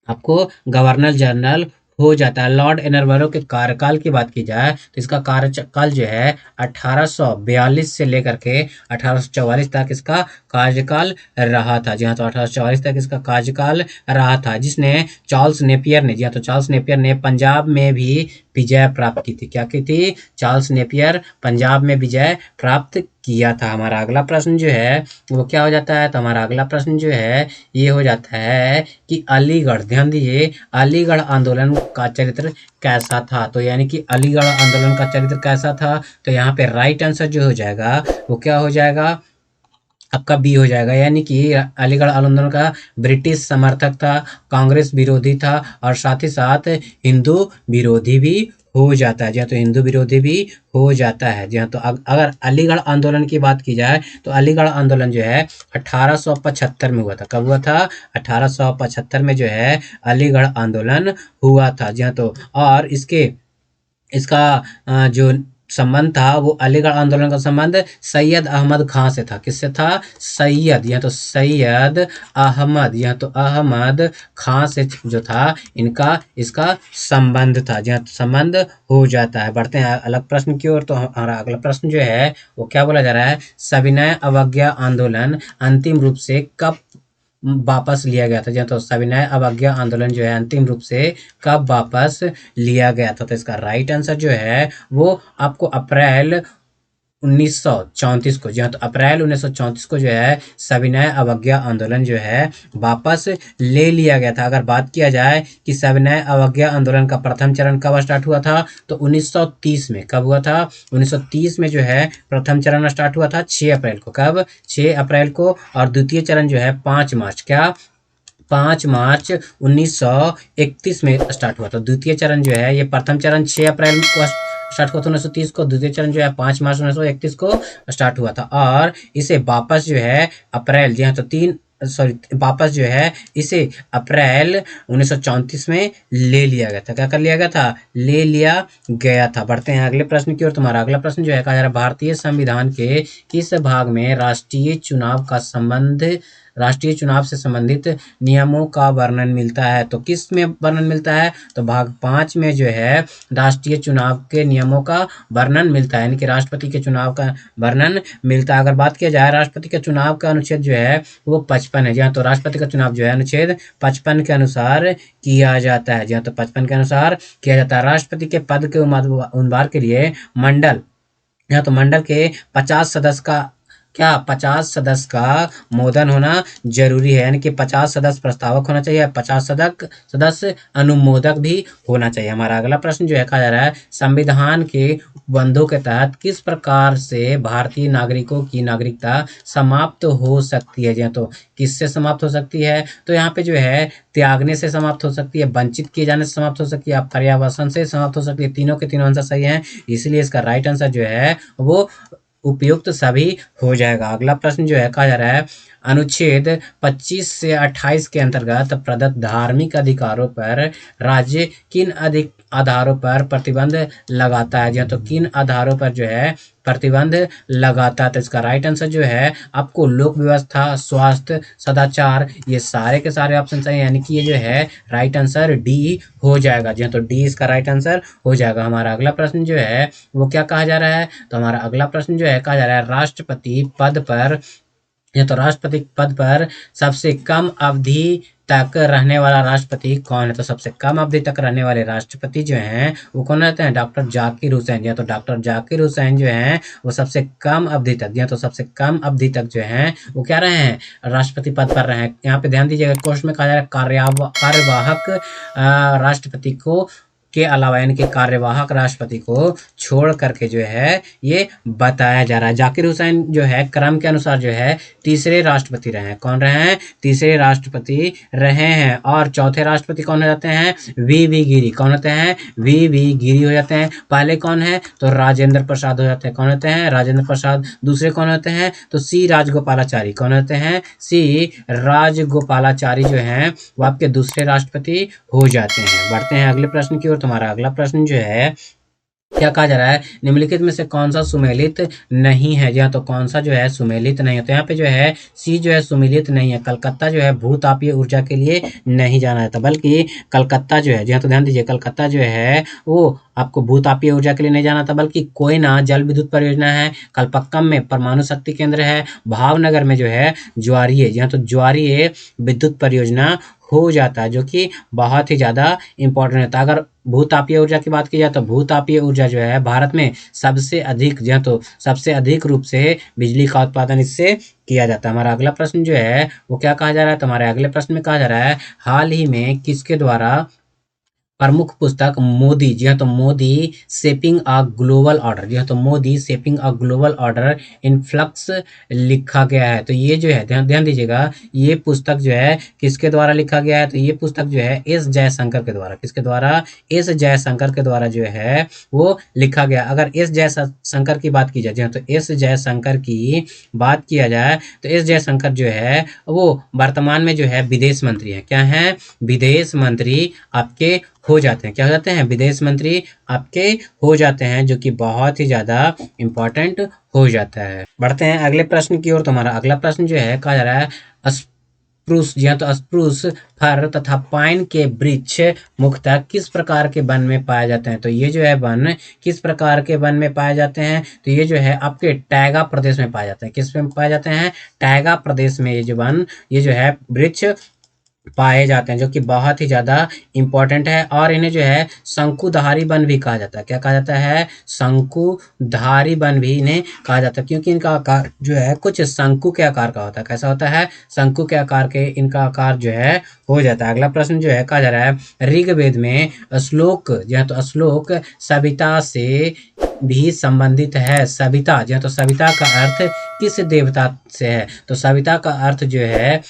आपको गवर्नर जनरल हो जाता है। लॉर्ड एनरबरो के कार्यकाल की बात की जाए तो इसका कार्यकाल जो है 1842 से लेकर के 1844 तक इसका कार्यकाल रहा था। जी हाँ, तो 1844 तक इसका कार्यकाल रहा था, जिसने चार्ल्स नेपियर ने, जी हाँ, तो चार्ल्स नेपियर ने पंजाब में भी विजय प्राप्त की थी। क्या की थी? चार्ल्स नेपियर पंजाब में विजय प्राप्त किया था। हमारा अगला प्रश्न जो है वो क्या हो जाता है? तो हमारा अगला प्रश्न जो है ये हो जाता है कि अलीगढ़, ध्यान दीजिए, अलीगढ़ आंदोलन का चरित्र कैसा था? तो यानी कि अलीगढ़ आंदोलन का चरित्र कैसा था? तो यहाँ पे राइट आंसर जो हो जाएगा वो क्या हो जाएगा? आपका बी हो जाएगा। यानी कि अलीगढ़ आंदोलन का ब्रिटिश समर्थक था, कांग्रेस विरोधी था और साथ ही साथ हिंदू विरोधी भी हो जाता है। जी हाँ, तो हिंदू विरोधी भी हो जाता है। जी हाँ, तो अगर अलीगढ़ आंदोलन की बात की जाए तो अलीगढ़ आंदोलन जो है 1875 में हुआ था। कब हुआ था? 1875 में जो है अलीगढ़ आंदोलन हुआ था। जी हाँ, तो और इसका जो संबंध था वो अलीगढ़ आंदोलन का संबंध सैयद अहमद खां से था। किससे था? सैयद, या तो सैयद अहमद, या तो अहमद खां से जो था इनका इसका संबंध था। जी हाँ, तो संबंध हो जाता है। बढ़ते हैं अलग प्रश्न की ओर। तो हमारा अगला प्रश्न जो है वो क्या बोला जा रहा है? सविनय अवज्ञा आंदोलन अंतिम रूप से कब वापस लिया गया था? जी हाँ, तो सविनय अवज्ञा आंदोलन जो है अंतिम रूप से कब वापस लिया गया था? तो इसका राइट आंसर जो है वो आपको अप्रैल 1934 को, जी हाँ, तो अप्रैल 1934 को जो है सविनय अवज्ञा आंदोलन जो है वापस ले लिया गया था। अगर बात किया जाए कि सविनय अवज्ञा आंदोलन का प्रथम चरण कब स्टार्ट हुआ था, तो 1930 में। कब हुआ था? 1930 में जो है प्रथम चरण स्टार्ट हुआ था 6 अप्रैल को। कब? 6 अप्रैल को। और द्वितीय चरण जो है 5 मार्च, क्या, 5 मार्च 1931 में स्टार्ट हुआ था। द्वितीय चरण जो है, ये प्रथम चरण 6 अप्रैल को स्टार्ट हुआ था 1930 को, द्वितीय चरण जो है 5 मार्च 1931 को स्टार्ट हुआ था। और इसे वापस जो है अप्रैल, जी हाँ, तो 3 सॉरी वापस जो है इसे अप्रैल 1934 में ले लिया गया था। क्या कर लिया गया था? ले लिया गया था। बढ़ते हैं अगले प्रश्न की ओर। तुम्हारा अगला प्रश्न जो है कहा जा रहा है, भारतीय संविधान के किस भाग में राष्ट्रीय चुनाव से संबंधित नियमों का वर्णन मिलता है? तो किस में वर्णन मिलता है? तो भाग 5 में जो है राष्ट्रीय चुनाव के नियमों का वर्णन मिलता है, यानी कि राष्ट्रपति के चुनाव का वर्णन मिलता है। अगर बात किया जाए राष्ट्रपति के चुनाव का अनुच्छेद जो है वो 55 है। जी हाँ, तो राष्ट्रपति का चुनाव जो है अनुच्छेद 55 के अनुसार किया जाता है। जी हाँ, तो 55 के अनुसार किया जाता है। राष्ट्रपति के पद के उम्मीदवार के लिए मंडल, या तो मंडल के 50 सदस्य का, क्या, 50 सदस्य का मोदन होना जरूरी है, यानी कि 50 सदस्य प्रस्तावक होना चाहिए, 50 सदस्य अनुमोदक भी होना चाहिए। हमारा अगला प्रश्न जो है कहा जा रहा है, संविधान के उपबंधों के तहत किस प्रकार से भारतीय नागरिकों की नागरिकता समाप्त हो सकती है? जी हाँ, तो किससे समाप्त हो सकती है? तो यहाँ पे जो है त्यागने से समाप्त हो सकती है, वंचित किए जाने से समाप्त हो सकती है, पर्यावसन से समाप्त हो सकती है। तीनों के तीनों आंसर सही हैं, इसलिए इसका राइट आंसर जो है वो उपयुक्त सभी हो जाएगा। अगला प्रश्न जो है कहा जा रहा है, अनुच्छेद 25 से 28 के अंतर्गत प्रदत्त धार्मिक अधिकारों पर राज्य किन अधिक आधारों पर प्रतिबंध लगाता है? जी हाँ, तो किन आधारों पर जो है प्रतिबंध लगाता है? तो इसका राइट आंसर जो है आपको लोक व्यवस्था, स्वास्थ्य, सदाचार, ये सारे के सारे ऑप्शन सही है, यानी कि ये जो है राइट आंसर डी हो जाएगा। जी हाँ, तो डी इसका राइट आंसर हो जाएगा। हमारा अगला प्रश्न जो है वो क्या कहा जा रहा है? तो हमारा अगला प्रश्न जो है कहा जा रहा है, राष्ट्रपति पद पर, या तो राष्ट्रपति पद पर सबसे कम अवधि तक रहने वाला राष्ट्रपति कौन है? तो सबसे कम अवधि तक रहने वाले राष्ट्रपति जो हैं वो कौन रहते हैं? डॉक्टर जाकिर हुसैन। या तो डॉक्टर जाकिर हुसैन जो हैं वो सबसे कम अवधि तक, या तो सबसे कम अवधि तक जो हैं वो क्या रहे हैं? राष्ट्रपति पद पर रहे हैं। यहाँ पे ध्यान दीजिएगा, क्वेश्चन में कहा जा रहा है कार्यवाहक राष्ट्रपति को के अलावा, यानी कि कार्यवाहक राष्ट्रपति को छोड़ करके जो है ये बताया जा रहा है। जाकिर हुसैन जो है क्रम के अनुसार जो है तीसरे राष्ट्रपति रहे हैं। कौन रहे हैं? तीसरे राष्ट्रपति रहे हैं। और चौथे राष्ट्रपति कौन हो जाते हैं? वी गिरी। कौन होते हैं? वी गिरी हो जाते हैं। पहले कौन है? तो राजेंद्र प्रसाद हो जाते हैं। कौन होते हैं? राजेंद्र प्रसाद। दूसरे कौन होते हैं? तो सी राजगोपालाचारी। कौन होते हैं? सी राजगोपालाचारी जो हैं वो आपके दूसरे राष्ट्रपति हो जाते हैं। बढ़ते हैं अगले प्रश्न की ओर। तुम्हारा अगला प्रश्न जो है क्या कहा जा रहा है, निम्नलिखित में से कौन सा सुमेलित नहीं है? जी हाँ, तो कौन सा जो है सुमेलित नहीं है? तो यहाँ पे जो है सी जो है सुमेलित नहीं है। कलकत्ता जो है भूतापीय ऊर्जा के लिए नहीं जाना जाता, बल्कि कलकत्ता जो है, जी हाँ, तो ध्यान दीजिए, कलकत्ता जो है वो आपको भूतापीय ऊर्जा के लिए नहीं जाना था, बल्कि कोयना जल विद्युत परियोजना है, कलपक्कम में परमाणु शक्ति केंद्र है, भावनगर में जो है ज्वारीय, जी हाँ, तो ज्वारीय विद्युत परियोजना हो जाता है, जो कि बहुत ही ज़्यादा इंपॉर्टेंट होता है। अगर भूतापीय ऊर्जा की बात की जाए तो भूतापीय ऊर्जा जो है भारत में सबसे अधिक, जी हाँ, तो सबसे अधिक रूप से बिजली का उत्पादन इससे किया जाता है। हमारा अगला प्रश्न जो है वो क्या कहा जा रहा है? तो हमारे अगले प्रश्न में कहा जा रहा है, हाल ही में किसके द्वारा प्रमुख पुस्तक मोदी, जी हाँ, तो Modi shaping a global order, जी हाँ, तो Modi shaping a global order in flux लिखा गया है? तो ये जो है ध्यान ध्यान दीजिएगा, ये पुस्तक जो है किसके द्वारा लिखा गया है? तो ये पुस्तक जो है एस जयशंकर के द्वारा, किसके द्वारा? एस जयशंकर के द्वारा जो है वो लिखा गया। अगर एस जयशंकर की बात की जाए, जी हाँ, तो एस जयशंकर की बात किया जाए तो एस जयशंकर जो है वो वर्तमान में जो है विदेश मंत्री है। क्या है? विदेश मंत्री आपके हो जाते हैं। क्या हो जाते हैं? विदेश मंत्री आपके हो जाते हैं, जो कि बहुत ही ज़्यादा इम्पोर्टेंट हो जाता है। बढ़ते हैं अगले प्रश्न की ओर। तुम्हारा अगला प्रश्न जो है कहा जा रहा है, स्प्रूस, जी हाँ, तो स्प्रूस फर तथा पाइन के वृक्ष मुख्यतः किस प्रकार के वन में पाए जाते हैं? तो ये जो है वन किस प्रकार के वन में पाए जाते हैं? तो ये जो है आपके टैगा प्रदेश में पाए जाते हैं। किस में पाए जाते हैं? टैगा प्रदेश में ये जो वन, ये जो है वृक्ष पाए जाते हैं, जो कि बहुत ही ज़्यादा इम्पोर्टेंट है। और इन्हें जो है शंकुधारी वन भी कहा जाता है। क्या कहा जाता है? शंकुधारी वन भी इन्हें कहा जाता है, क्योंकि इनका आकार जो है कुछ शंकु के आकार का होता है। कैसा होता है? शंकु के आकार के इनका आकार जो है हो जाता है। अगला प्रश्न जो है कहा जा रहा है ऋग्वेद में श्लोक जो है, तो श्लोक सविता से भी संबंधित है। सविता जो है, तो सविता का अर्थ किस देवता से है? तो सविता का अर्थ जो है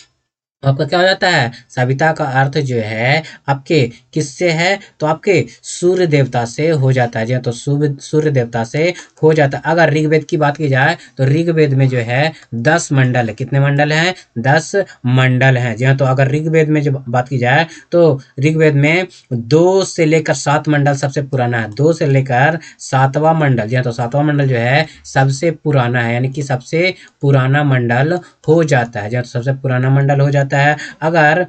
आपका क्या हो जाता है? सविता का अर्थ जो है आपके किससे है? तो आपके सूर्य देवता से हो जाता है। जी हाँ, तो सूर्य देवता से हो जाता है। अगर ऋग्वेद की बात की जाए तो ऋग्वेद में जो है 10 मंडल है। कितने मंडल हैं? 10 मंडल हैं। जी हाँ, तो अगर ऋग्वेद में जो बात की जाए तो ऋग्वेद में 2 से लेकर 7 मंडल सबसे पुराना है। 2 से लेकर 7वां मंडल, जी हाँ, तो 7वां मंडल जो है सबसे पुराना है, यानी कि सबसे पुराना मंडल हो जाता है। जहाँ तो सबसे पुराना मंडल हो जाता है। अगर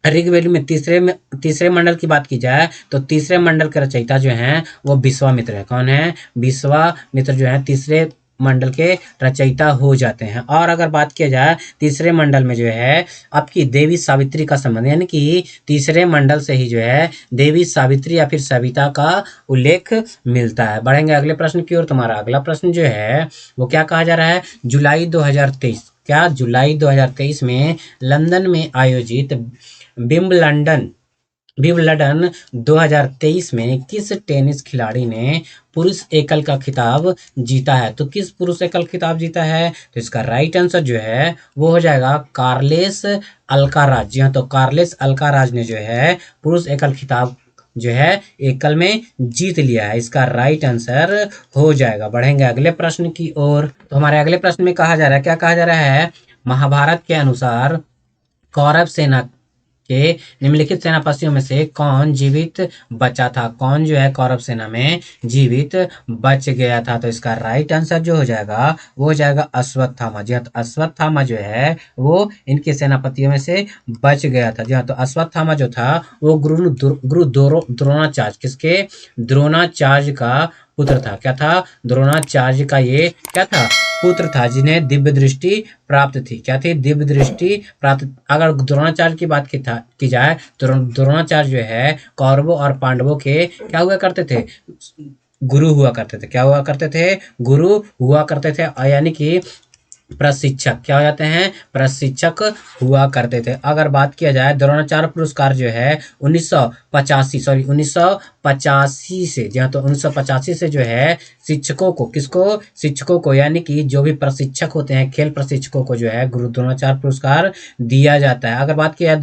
ऋग्वेद में तीसरे मंडल की बात की जाए तो तीसरे मंडल के रचयिता जो हैं वो विश्वामित्र है। कौन है? विश्वामित्र जो है तीसरे मंडल के रचयिता हो जाते हैं। और अगर बात किया जाए तीसरे मंडल में जो है आपकी देवी सावित्री का संबंध, यानी कि तीसरे मंडल से ही जो है देवी सावित्री या फिर सविता का उल्लेख मिलता है। बढ़ेंगे अगले प्रश्न की ओर। तुम्हारा अगला प्रश्न जो है वो क्या कहा जा रहा है? जुलाई 2023, क्या जुलाई 2023 में लंदन में आयोजित विम्बलडन विम्बलडन 2023 में किस टेनिस खिलाड़ी ने पुरुष एकल का खिताब जीता है? तो किस पुरुष एकल खिताब जीता है? तो इसका राइट आंसर जो है वो हो जाएगा कार्लेस अल्काराज। जी हाँ, तो कार्लेस अल्काराज ने जो है पुरुष एकल खिताब जो है एकल में जीत लिया है। इसका राइट आंसर हो जाएगा। बढ़ेंगे अगले प्रश्न की ओर। तो हमारे अगले प्रश्न में कहा जा रहा है, क्या कहा जा रहा है? महाभारत के अनुसार कौरव सेना के निम्नलिखित सेनापतियों में से कौन जीवित बचा था? कौन जो है कौरव सेना में जीवित बच गया था? तो इसका राइट आंसर जो हो जाएगा वो हो जाएगा अश्वत्थामा। जी हाँ, तो अश्वत्थामा जो है वो इनके सेनापतियों में से बच गया था। जी हाँ, तो अश्वत्थामा जो था वो द्रोणाचार्य, किसके? द्रोणाचार्य का पुत्र था। क्या था? द्रोणाचार्य का ये क्या था? पुत्र था, जिन्हें दिव्य दृष्टि प्राप्त थी। क्या थी? दिव्य दृष्टि प्राप्त। अगर द्रोणाचार्य की बात की जाए तो द्रोणाचार्य जो है कौरवों और पांडवों के क्या हुआ करते थे? गुरु हुआ करते थे। क्या हुआ करते थे? गुरु हुआ करते थे, यानी कि प्रशिक्षक। क्या हो जाते हैं? प्रशिक्षक हुआ करते थे। अगर बात किया जाए द्रोणाचार्य पुरस्कार जो है 1985 से, जहाँ तो 1985 से जो है शिक्षकों को, किसको? शिक्षकों को, यानी कि जो भी प्रशिक्षक होते हैं, खेल प्रशिक्षकों को जो है गुरु द्रोणाचार्य पुरस्कार दिया जाता है। अगर बात किया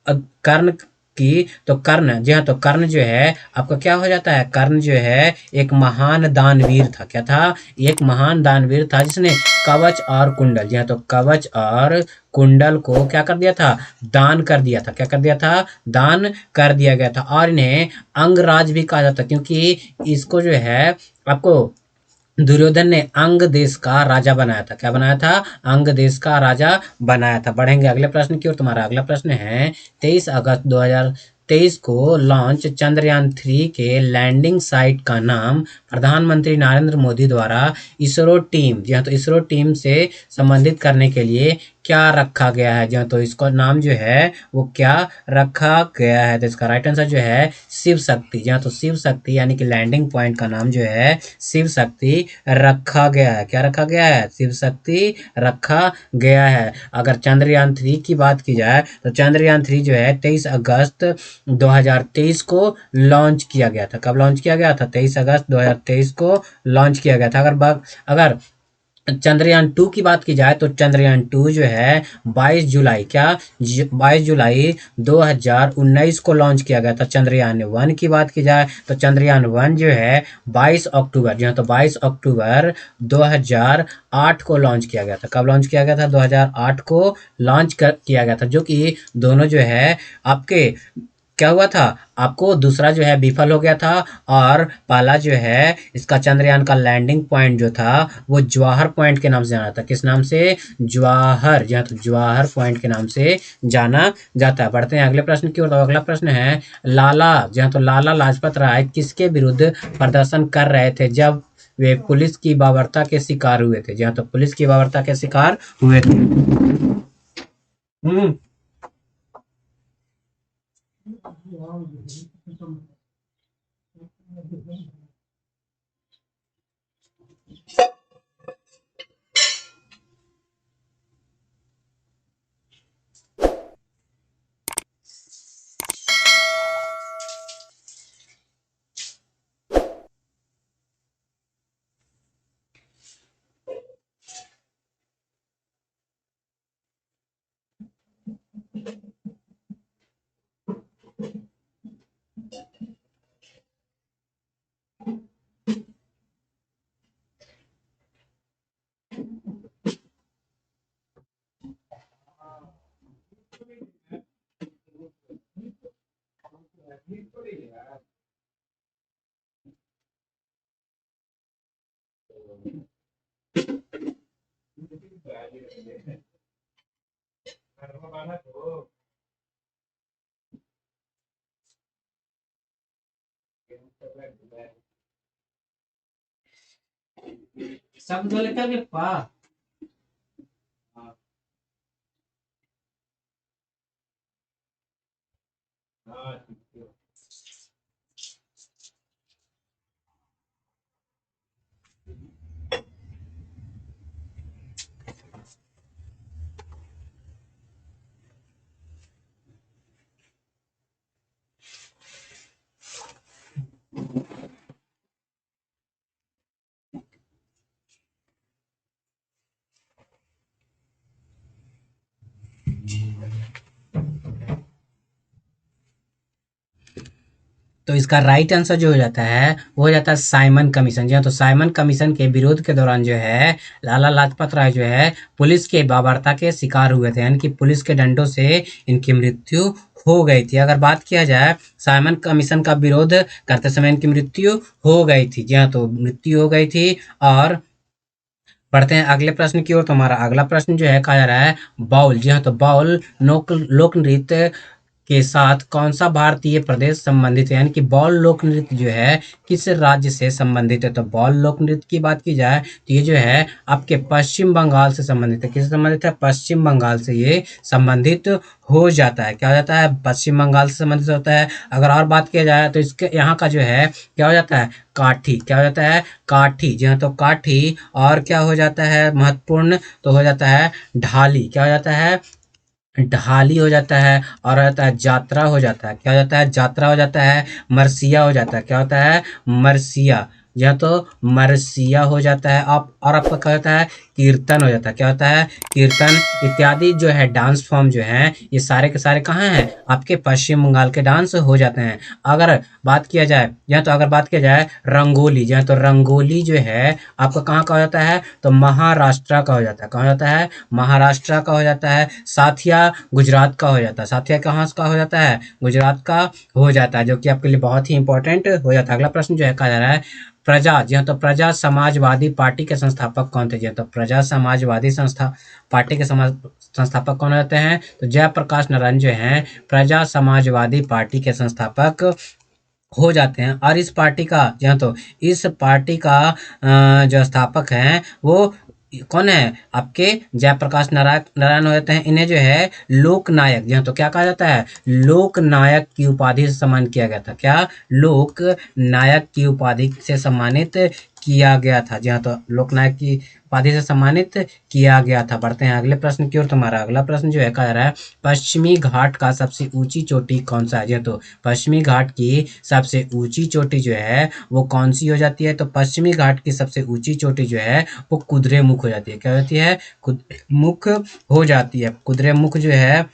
कर्ण की, तो कर्ण, जी हाँ, तो कर्ण जो है आपका क्या हो जाता है? कर्ण जो है एक महान दानवीर था। क्या था? एक महान दानवीर था जिसने कवच और कुंडल, जी हाँ, तो कवच और कुंडल को क्या कर दिया था? दान कर दिया था। क्या कर दिया था? दान कर दिया गया था। और इन्हें अंगराज भी कहा जाता, क्योंकि इसको जो है आपको दुर्योधन ने अंग देश का राजा बनाया था। क्या बनाया था? अंग देश का राजा बनाया था। बढ़ेंगे अगले प्रश्न की ओर। तुम्हारा अगला प्रश्न है 23 अगस्त 2023 को लॉन्च चंद्रयान 3 के लैंडिंग साइट का नाम प्रधानमंत्री नरेंद्र मोदी द्वारा इसरो टीम, जी हाँ, तो इसरो टीम से संबंधित करने के लिए क्या रखा गया है? जी हाँ, तो इसका नाम जो है वो क्या रखा गया है? तो इसका राइट आंसर जो है शिव शक्ति। जी हाँ, तो शिव शक्ति, यानी कि लैंडिंग पॉइंट का नाम जो है शिव शक्ति रखा गया है। क्या रखा गया है? शिव शक्ति रखा गया है। अगर चंद्रयान 3 की बात की जाए तो चंद्रयान 3 जो है 23 अगस्त 2023 को लॉन्च किया गया था। कब लॉन्च किया गया था? 23 अगस्त 2023 को लॉन्च किया गया था। अगर चंद्रयान 2 की बात की जाए तो चंद्रयान 2 जो है 22 जुलाई, क्या? 22 जुलाई 2019 को लॉन्च किया गया था। चंद्रयान 1 की बात की जाए तो चंद्रयान 1 जो है 22 अक्टूबर, जी हाँ, तो 22 अक्टूबर 2008 को लॉन्च किया गया था। कब लॉन्च किया गया था? 2008 को किया गया था। जो कि दोनों जो है आपके क्या हुआ था? आपको दूसरा जो है विफल हो गया था, और पहला जो है इसका चंद्रयान का लैंडिंग पॉइंट जो था वो जवाहर पॉइंट के नाम से जाना था। किस नाम से? जवाहर, जी हाँ, तो जवाहर पॉइंट के नाम से जाना जाता है। बढ़ते हैं अगले प्रश्न की ओर। तो अगला प्रश्न है लाला, जी हाँ, तो लाला लाजपत राय किसके विरुद्ध प्रदर्शन कर रहे थे जब वे पुलिस की बर्बरता के शिकार हुए थे? जी हाँ, तो पुलिस की बर्बरता के शिकार हुए थे। सब बोले क्या के पा तो इसका राइट आंसर जो हो जाता है वो हो जाता है साइमन कमीशन। जी हाँ, तो साइमन कमीशन के विरोध के दौरान जो है लाला लाजपत राय जो है पुलिस के बर्बरता के शिकार हुए थे, यानी कि पुलिस के डंडों से इनकी मृत्यु हो गई थी। अगर बात किया जाए साइमन कमीशन का विरोध करते समय इनकी मृत्यु हो गई थी। जी हाँ, तो मृत्यु हो गई थी। और बढ़ते हैं अगले प्रश्न की ओर। तो हमारा अगला प्रश्न जो है कहा जा रहा है बाउल। जी हाँ, तो बाउल लोक नृत्य के साथ कौन सा भारतीय प्रदेश संबंधित है, यानी कि बाउल लोक नृत्य जो है किस राज्य से संबंधित है। तो बाउल लोक नृत्य की बात की जाए तो ये जो है आपके पश्चिम बंगाल से संबंधित है। किससे संबंधित है? पश्चिम बंगाल से ये संबंधित हो जाता है। क्या हो जाता है? पश्चिम बंगाल से संबंधित होता है। अगर और बात किया जाए तो इसके यहाँ का जो है क्या हो जाता है? काठी। क्या हो जाता है? काठी। जी हाँ, तो काठी। और क्या हो जाता है महत्वपूर्ण? तो हो जाता है ढाली। क्या हो जाता है? ढाली हो जाता है। और हो जाता है जात्रा हो जाता है। क्या हो जाता है? जात्रा हो जाता है। मरसिया हो जाता है। क्या होता है? मरसिया। यह तो मरसिया हो जाता है। आप और आपका क्या होता है? कीर्तन हो जाता है। क्या होता है? कीर्तन इत्यादि जो है डांस फॉर्म जो है ये सारे के सारे कहाँ हैं? आपके पश्चिम बंगाल के डांस हो जाते हैं। अगर बात किया जाए या तो अगर बात किया जाए रंगोली, जहाँ तो रंगोली जो है आपका कहाँ का हो जाता है? तो महाराष्ट्र का हो जाता है। कहाँ हो जाता है? महाराष्ट्र का हो जाता है। साथिया गुजरात का हो जाता है। साथिया कहाँ का हो जाता है? गुजरात का हो जाता है, जो कि आपके लिए बहुत ही इंपॉर्टेंट हो जाता है। अगला प्रश्न जो है कहा जा रहा है प्रजा। जी हाँ, तो प्रजा समाजवादी पार्टी के संस्थापक कौन थे? जी हाँ, तो प्रजा समाजवादी संस्था पार्टी के संस्थापक कौन होते हैं? तो जयप्रकाश नारायण जो हैं प्रजा समाजवादी पार्टी के संस्थापक हो जाते हैं। और इस पार्टी का जी हाँ, तो इस पार्टी का जो स्थापक हैं वो कौन है? आपके जयप्रकाश नारायण हो जाते हैं। इन्हें जो है लोक नायक, जी हाँ, तो क्या कहा जाता है? लोक नायक की उपाधि से सम्मानित किया गया था। क्या? लोक नायक की उपाधि से सम्मानित किया गया था। जी हाँ, तो लोक नायक की उपाधि से सम्मानित किया गया था। बढ़ते हैं अगले प्रश्न की ओर। तुम्हारा अगला प्रश्न जो है कहा जा रहा है पश्चिमी घाट का सबसे ऊंची चोटी कौन सा है? जी हाँ, तो पश्चिमी घाट की सबसे ऊंची चोटी जो है वो कौन सी हो जाती है? तो पश्चिमी घाट की सबसे ऊंची चोटी जो है वो कुद्रेमुख हो जाती है। क्या होती है? कुद्रेमुख हो जाती है। कुद्रेमुख जो है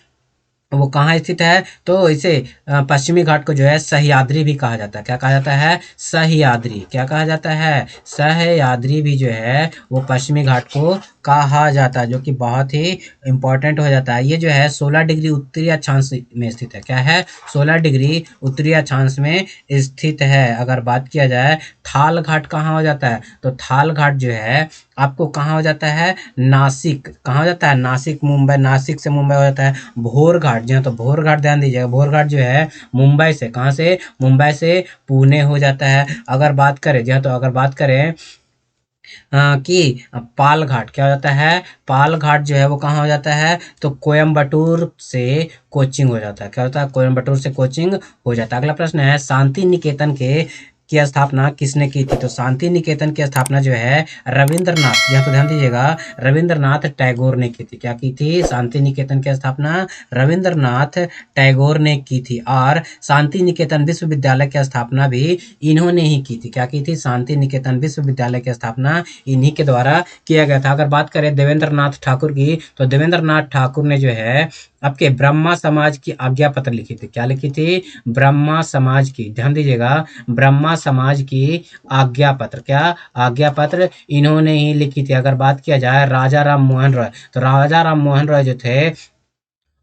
वो कहाँ स्थित है? तो इसे पश्चिमी घाट को जो है सह्याद्री भी कहा जाता है। क्या कहा जाता है? सह्याद्री। क्या कहा जाता है? सह्याद्री भी जो है वो पश्चिमी घाट को कहा जाता है, जो कि बहुत ही इंपॉर्टेंट हो जाता है। ये जो है 16 डिग्री उत्तरी अक्षांश में स्थित है। क्या है? 16 डिग्री उत्तरी अक्षांश में स्थित है। अगर बात किया जाए थाल घाट कहाँ हो जाता है? तो थाल घाट जो है आपको कहाँ हो जाता है? नासिक। कहाँ हो जाता है? नासिक मुंबई। नासिक से मुंबई हो जाता है। भोर घाट, जी हाँ, तो भोर घाट ध्यान दीजिएगा। भोर घाट जो है मुंबई से कहाँ से? मुंबई से पुणे हो जाता है। अगर बात करें जी हाँ, तो अगर बात करें कि पाल घाट क्या हो जाता है, पाल घाट जो है वो कहाँ हो जाता है, तो कोयम्बटूर से कोचिंग हो जाता है। क्या होता है, कोयम्बटूर से कोचिंग हो जाता है। अगला प्रश्न है, शांति निकेतन के की स्थापना किसने की थी, तो शांति निकेतन की स्थापना जो है रविंद्रनाथ, यह तो ध्यान दीजिएगा, रविंद्रनाथ टैगोर ने की थी। क्या की थी, शांति निकेतन की स्थापना रविंद्रनाथ टैगोर ने की थी। और शांति निकेतन विश्वविद्यालय की स्थापना भी इन्होंने ही की थी। क्या की थी, शांति निकेतन विश्वविद्यालय की स्थापना इन्हीं के द्वारा किया गया था। अगर बात करें देवेंद्र नाथ ठाकुर की, तो देवेंद्र नाथ ठाकुर ने जो है आपके ब्रह्मा समाज की आज्ञा पत्र लिखी थी। क्या लिखी थी, ब्रह्मा समाज की, ध्यान दीजिएगा, ब्रह्मा समाज की आज्ञा पत्र, क्या आज्ञा पत्र इन्होंने ही लिखी थी। अगर बात किया जाए राजा राम मोहन रॉय, तो राजा राम मोहन रॉय जो थे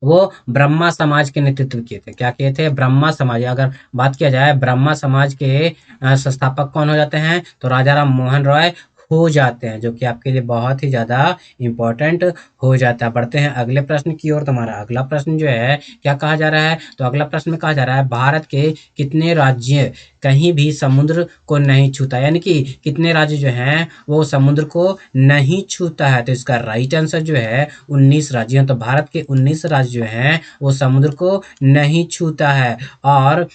वो ब्रह्मा समाज के नेतृत्व किए थे। क्या किए थे, ब्रह्मा समाज। अगर बात किया जाए ब्रह्मा समाज के संस्थापक कौन हो जाते हैं, तो राजा राम मोहन रॉय हो जाते हैं, जो कि आपके लिए बहुत ही ज़्यादा इम्पोर्टेंट हो जाता है। बढ़ते हैं अगले प्रश्न की ओर। तुम्हारा अगला प्रश्न जो है क्या कहा जा रहा है, तो अगला प्रश्न में कहा जा रहा है भारत के कितने राज्य कहीं भी समुद्र को नहीं छूता, यानी कि कितने राज्य जो हैं वो समुद्र को नहीं छूता है। तो इसका राइट आंसर जो है 19 राज्य हैं। तो भारत के 19 राज्य जो हैं वो समुद्र को नहीं छूता है। और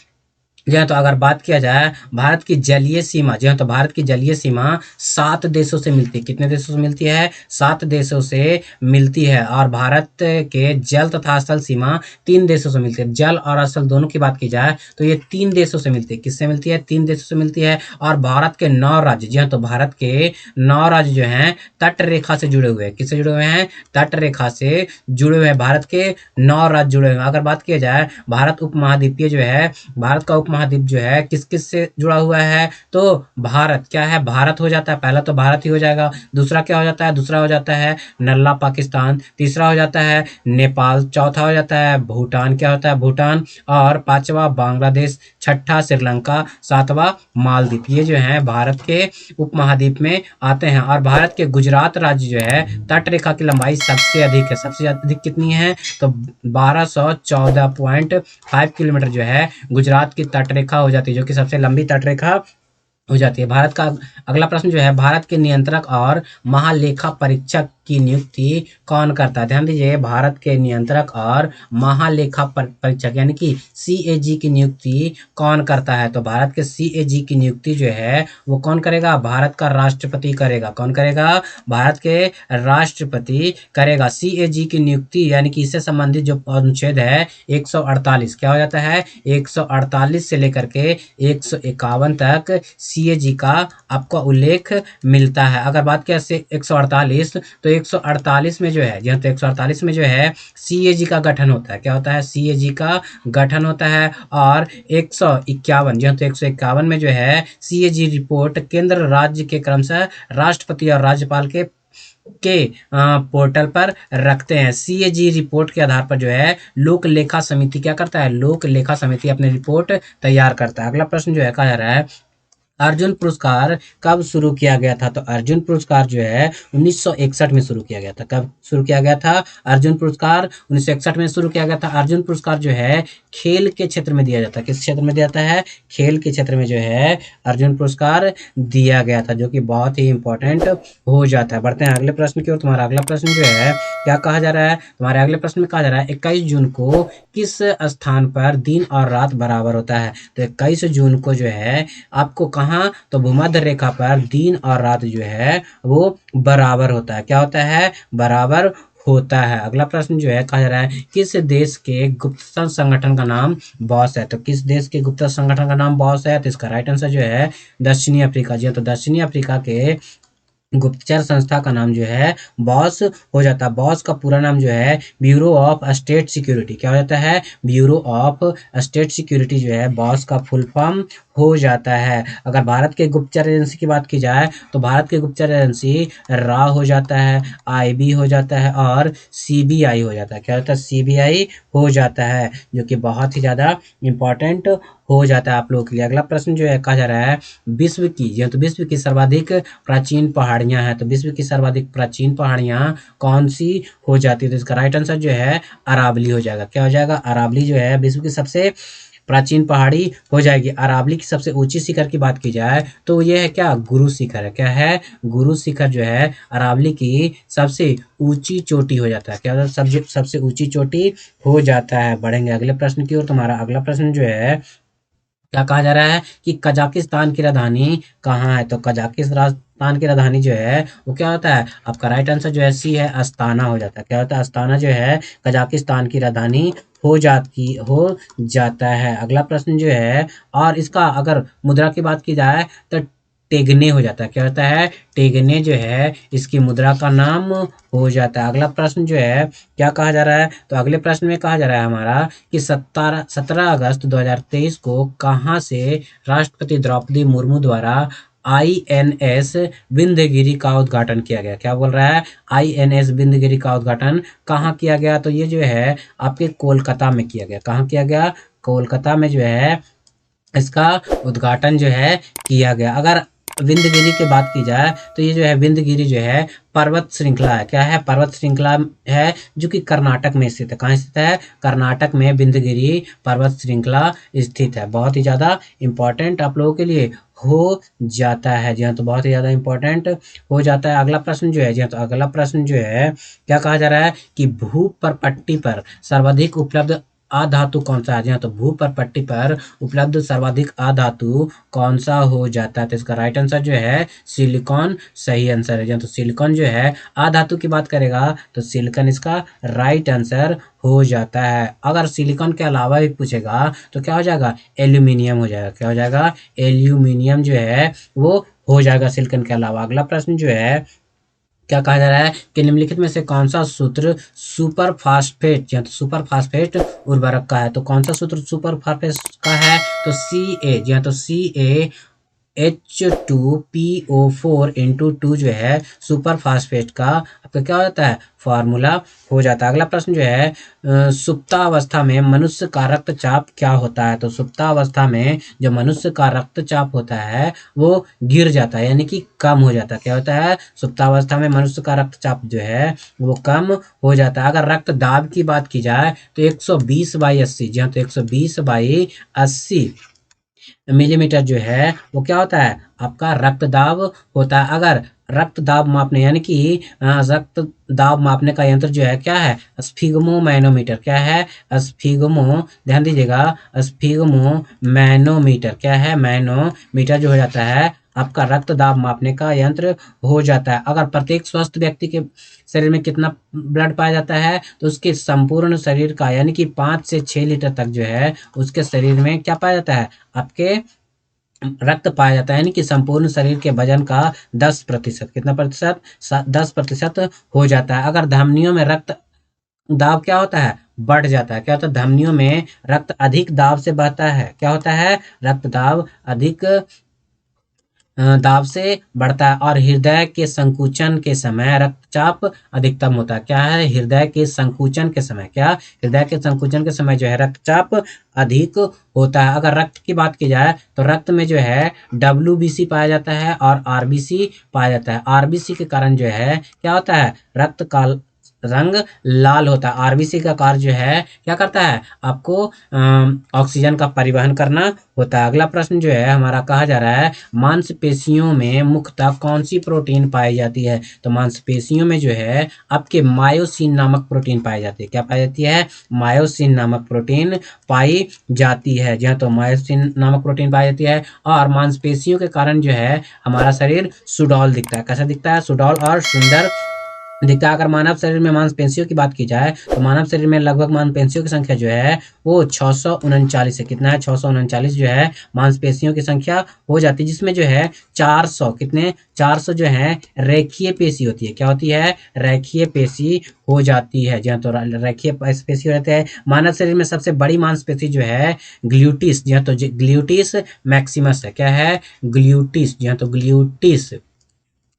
जी हाँ, तो अगर बात किया जाए भारत की जलीय सीमा, जी हाँ, तो भारत की जलीय सीमा 7 देशों से मिलती है। कितने देशों से मिलती है, 7 देशों से मिलती है। और भारत के जल तथा स्थल सीमा 3 देशों से मिलती है। जल और स्थल दोनों की बात की जाए तो ये 3 देशों से मिलती है। किससे मिलती है, 3 देशों से मिलती है। और भारत के 9 राज्य, जी हाँ, तो भारत के 9 राज्य जो हैं तट रेखा से जुड़े हुए हैं। किससे जुड़े हुए हैं, तट रेखा से जुड़े हुए हैं। भारत के 9 राज्य जुड़े हुए हैं। अगर बात किया जाए भारत उपमहाद्वीपीय जो है, भारत का उपमहाद्वीप जो है किस किस से जुड़ा हुआ है, तो भारत, क्या है, भारत हो जाता है, पहला तो भारत ही हो जाएगा। दूसरा क्या हो जाता है, दूसरा हो जाता है नल्ला पाकिस्तान। तीसरा हो जाता है नेपाल। चौथा हो जाता है भूटान, क्या होता है, भूटान। और पांचवा बांग्लादेश। छठा श्रीलंका। सातवां मालदीव। ये जो है भारत के उपमहाद्वीप में आते हैं। और भारत के गुजरात राज्य जो है तट रेखा की लंबाई सबसे अधिक है। सबसे अधिक कितनी है, तो 1214.5 किलोमीटर जो है गुजरात की तट रेखा हो जाती है, जो कि सबसे लंबी तट रेखा हो जाती है। भारत का अगला प्रश्न जो है, भारत के नियंत्रक और महालेखा परीक्षक की नियुक्ति कौन करता है। ध्यान दीजिए, भारत के नियंत्रक और महालेखा परीक्षक यानी कि सीएजी की नियुक्ति कौन करता है, तो भारत के सीएजी की नियुक्ति जो है वो कौन करेगा, भारत का राष्ट्रपति करेगा। कौन करेगा, भारत के राष्ट्रपति करेगा सीएजी की नियुक्ति। यानी कि इससे संबंधित जो अनुच्छेद है 148, क्या हो जाता है, 148 से लेकर के 151 तक सीएजी का आपको उल्लेख मिलता है। अगर बात किया से 148, तो 148 में जो है, जी हाँ, तो 148 में जो है सीएजी का गठन होता है। क्या होता है, सीएजी का गठन होता है। और 151, जी हाँ, तो 151 में जो है सीएजी रिपोर्ट केंद्र राज्य के क्रमशः राष्ट्रपति और राज्यपाल के पोर्टल पर रखते हैं। सीएजी रिपोर्ट के आधार पर जो है लोक लेखा समिति क्या करता है, लोक लेखा समिति अपनी रिपोर्ट तैयार करता है। अगला प्रश्न जो है कहा जा रहा है, अर्जुन पुरस्कार कब शुरू किया गया था, तो अर्जुन पुरस्कार जो है 1961 में शुरू किया गया था। कब शुरू किया गया था, अर्जुन पुरस्कार 1961 में शुरू किया गया था। अर्जुन पुरस्कार जो है खेल के क्षेत्र में दिया जाता है। किस क्षेत्र में दिया जाता है, खेल के क्षेत्र में जो है अर्जुन पुरस्कार दिया गया था, जो कि बहुत ही इंपॉर्टेंट हो जाता है। बढ़ते हैं अगले प्रश्न की ओर। तुम्हारा अगला प्रश्न जो है क्या कहा जा रहा है, तुम्हारे अगले प्रश्न में कहा जा रहा है 21 जून को किस स्थान पर दिन और रात बराबर होता है, तो 21 जून को जो है आपको कहाँ, तो भूमध्य रेखा पर दिन और रात जो है वो बराबर होता है। क्या होता है, बराबर होता है। अगला प्रश्न जो है कहा जा रहा है किस देश के गुप्तचर संगठन का नाम बॉस है, तो किस देश के गुप्तचर संगठन का नाम बॉस है, तो इसका राइट आंसर जो है दक्षिणी अफ्रीका। जी हाँ, तो दक्षिणी अफ्रीका के गुप्तचर संस्था का नाम जो है बॉस हो जाता है। बॉस का पूरा नाम जो है ब्यूरो ऑफ स्टेट सिक्योरिटी। क्या हो जाता है, ब्यूरो ऑफ स्टेट सिक्योरिटी जो है बॉस का फुल फॉर्म हो जाता है। अगर भारत के गुप्तचर एजेंसी की बात की जाए तो भारत के गुप्तचर एजेंसी रा हो जाता है, आईबी हो जाता है और सीबीआई हो जाता है। क्या होता है, सीबीआई हो जाता है, जो कि बहुत ही ज़्यादा इंपॉर्टेंट हो जाता है आप लोगों के लिए। अगला प्रश्न जो है कहा जा रहा है विश्व की, जी हाँ, तो विश्व की सर्वाधिक प्राचीन पहाड़ियाँ हैं, तो विश्व की सर्वाधिक प्राचीन पहाड़ियाँ कौन सी हो जाती है, तो इसका राइट आंसर जो है अरावली हो जाएगा। क्या हो जाएगा, अरावली जो है विश्व की सबसे प्राचीन पहाड़ी हो जाएगी। अरावली की सबसे ऊंची शिखर की बात की जाए तो ये है क्या, गुरु शिखर है। क्या है, गुरु शिखर जो है अरावली की सबसे ऊंची चोटी हो जाता है। क्या होता है, सबसे ऊंची चोटी हो जाता है। बढ़ेंगे अगले प्रश्न की ओर। तुम्हारा अगला प्रश्न जो है, क्या कहा जा रहा है कि कजाकिस्तान की राजधानी कहाँ है। तो कजाकिस्तान की राजधानी जो है वो क्या होता है, आपका राइट आंसर जो है सी है, अस्ताना हो जाता है। क्या होता है, अस्ताना जो है कजाकिस्तान की राजधानी हो जाता है। अगला प्रश्न जो है, और इसका अगर मुद्रा की बात की जाए तो टेगने हो जाता है। क्या होता है, टेगने जो है इसकी मुद्रा का नाम हो जाता है। अगला प्रश्न जो है, क्या कहा जा रहा है, तो अगले प्रश्न में कहा जा रहा है हमारा कि 17 अगस्त 2023 को कहाँ से राष्ट्रपति द्रौपदी मुर्मू द्वारा आईएनएस विंध्यगिरी का उद्घाटन किया गया। क्या बोल रहा है, आईएनएस विंध्यगिरी का उद्घाटन कहाँ किया गया। तो ये जो है आपके कोलकाता में किया गया। कहाँ किया गया, कोलकाता में जो है इसका उद्घाटन जो है किया गया। अगर विंध्यगिरी की बात की जाए तो ये जो है विंध्यगिरी जो है पर्वत श्रृंखला है। क्या है, पर्वत श्रृंखला है जो कि कर्नाटक में स्थित है। कहाँ स्थित है, कर्नाटक में विंध्यगिरी पर्वत श्रृंखला स्थित है। बहुत ही ज़्यादा इंपॉर्टेंट आप लोगों के लिए हो जाता है। जी हाँ, तो बहुत ही ज़्यादा इंपॉर्टेंट हो जाता है। अगला प्रश्न जो है, जी हाँ, तो अगला प्रश्न जो है क्या कहा जा रहा है कि भूपर्पट्टी पर सर्वाधिक उपलब्ध अधातु कौन सा है। जी हाँ, तो भूपर्पट्टी पर उपलब्ध सर्वाधिक अधातु कौन सा हो जाता है। तो इसका राइट आंसर जो है सिलिकॉन सही आंसर है। तो सिलिकॉन जो है अधातु की बात करेगा तो सिलिकॉन इसका राइट आंसर हो जाता है। अगर सिलिकॉन के अलावा भी पूछेगा तो क्या हो जाएगा, एल्यूमिनियम हो जाएगा। क्या हो जाएगा, एल्यूमिनियम जो है वो हो जाएगा सिलिकॉन के अलावा। अगला प्रश्न जो है, क्या कहा जा रहा है कि निम्नलिखित में से कौन सा सूत्र सुपर फास्फेट, या तो सुपर फास्फेट उर्वरक का है। तो कौन सा सूत्र सुपर फास्फेट का है, तो सी ए, जी हाँ, तो H2PO4 जो है सुपर फास्फेट का आपका क्या हो जाता है, फार्मूला हो जाता है। अगला प्रश्न जो है, सुप्तावस्था में मनुष्य का रक्तचाप क्या होता है। तो सुप्तावस्था में जो मनुष्य का रक्तचाप होता है वो गिर जाता है, यानी कि कम हो जाता है। क्या होता है, सुप्तावस्था में मनुष्य का रक्तचाप जो है वो कम हो जाता है। अगर रक्त दाब की बात की जाए तो 120/80, जी हाँ, तो 120/80 मिलीमीटर जो है वो क्या होता है, आपका रक्त दाब होता है। अगर रक्त दाब मापने, यानी कि रक्त दाब मापने का यंत्र जो है क्या है, स्फिग्मो मैनोमीटर। क्या है, स्फिग्मो, ध्यान दीजिएगा, स्फिग्मो मैनोमीटर। क्या है, मैनोमीटर जो हो जाता है आपका रक्त दाब मापने का यंत्र हो जाता है। अगर प्रत्येक स्वस्थ व्यक्ति के शरीर में कितना ब्लड पाया जाता है, तो उसके संपूर्ण शरीर का, यानी कि 5 से 6 लीटर तक जो है उसके शरीर में क्या पाया जाता है, आपके रक्त पाया जाता है। यानी कि संपूर्ण शरीर के वजन का 10%, कितना प्रतिशत, 10% हो जाता है। अगर धमनियों में रक्त दाब क्या होता है, बढ़ जाता है। क्या होता है, धमनियों में रक्त अधिक दाब से बहता है। क्या होता है, रक्त दाब अधिक दाब से बढ़ता है। और हृदय के संकुचन के समय रक्तचाप अधिकतम होता है। क्या है, हृदय के संकुचन के समय, क्या, हृदय के संकुचन के समय जो है रक्तचाप अधिक होता है। अगर रक्त की बात की जाए तो रक्त में जो है WBC पाया जाता है और RBC पाया जाता है। RBC के कारण जो है क्या होता है, रक्त का रंग लाल होता है। आरबीसी का कार्य जो है क्या करता है, आपको ऑक्सीजन का परिवहन करना होता है। अगला प्रश्न जो है हमारा, कहा जा रहा है मांसपेशियों में मुख्यतः कौन सी प्रोटीन पाई जाती है। तो मांसपेशियों में जो है आपके मायोसिन नामक प्रोटीन पाई जाती है। क्या पाई जाती है, मायोसिन नामक प्रोटीन पाई जाती है। जी हाँ, तो मायोसिन नामक प्रोटीन पाई जाती है। और मांसपेशियों के कारण जो है हमारा शरीर सुडौल दिखता है। कैसा दिखता है, सुडौल और सुंदर दिखता है। अगर मानव शरीर में मांसपेशियों की बात की जाए तो मानव शरीर में लगभग मांसपेशियों की संख्या जो है वो 639 है। कितना है, 639 जो है मांसपेशियों की संख्या हो जाती है। जिसमें जो है 400, कितने, 400 जो है रेखीय पेशी होती है। क्या होती है, रेखीय पेशी हो जाती है। जी हाँ, तो रेखीय पेशी हो जाते हैं। मानव शरीर में सबसे बड़ी मांसपेशी जो है ग्ल्यूटिस, जी हाँ, तो ग्ल्यूटिस मैक्सिमस है। क्या है, ग्ल्यूटिस, जी हाँ, तो ग्ल्यूटिस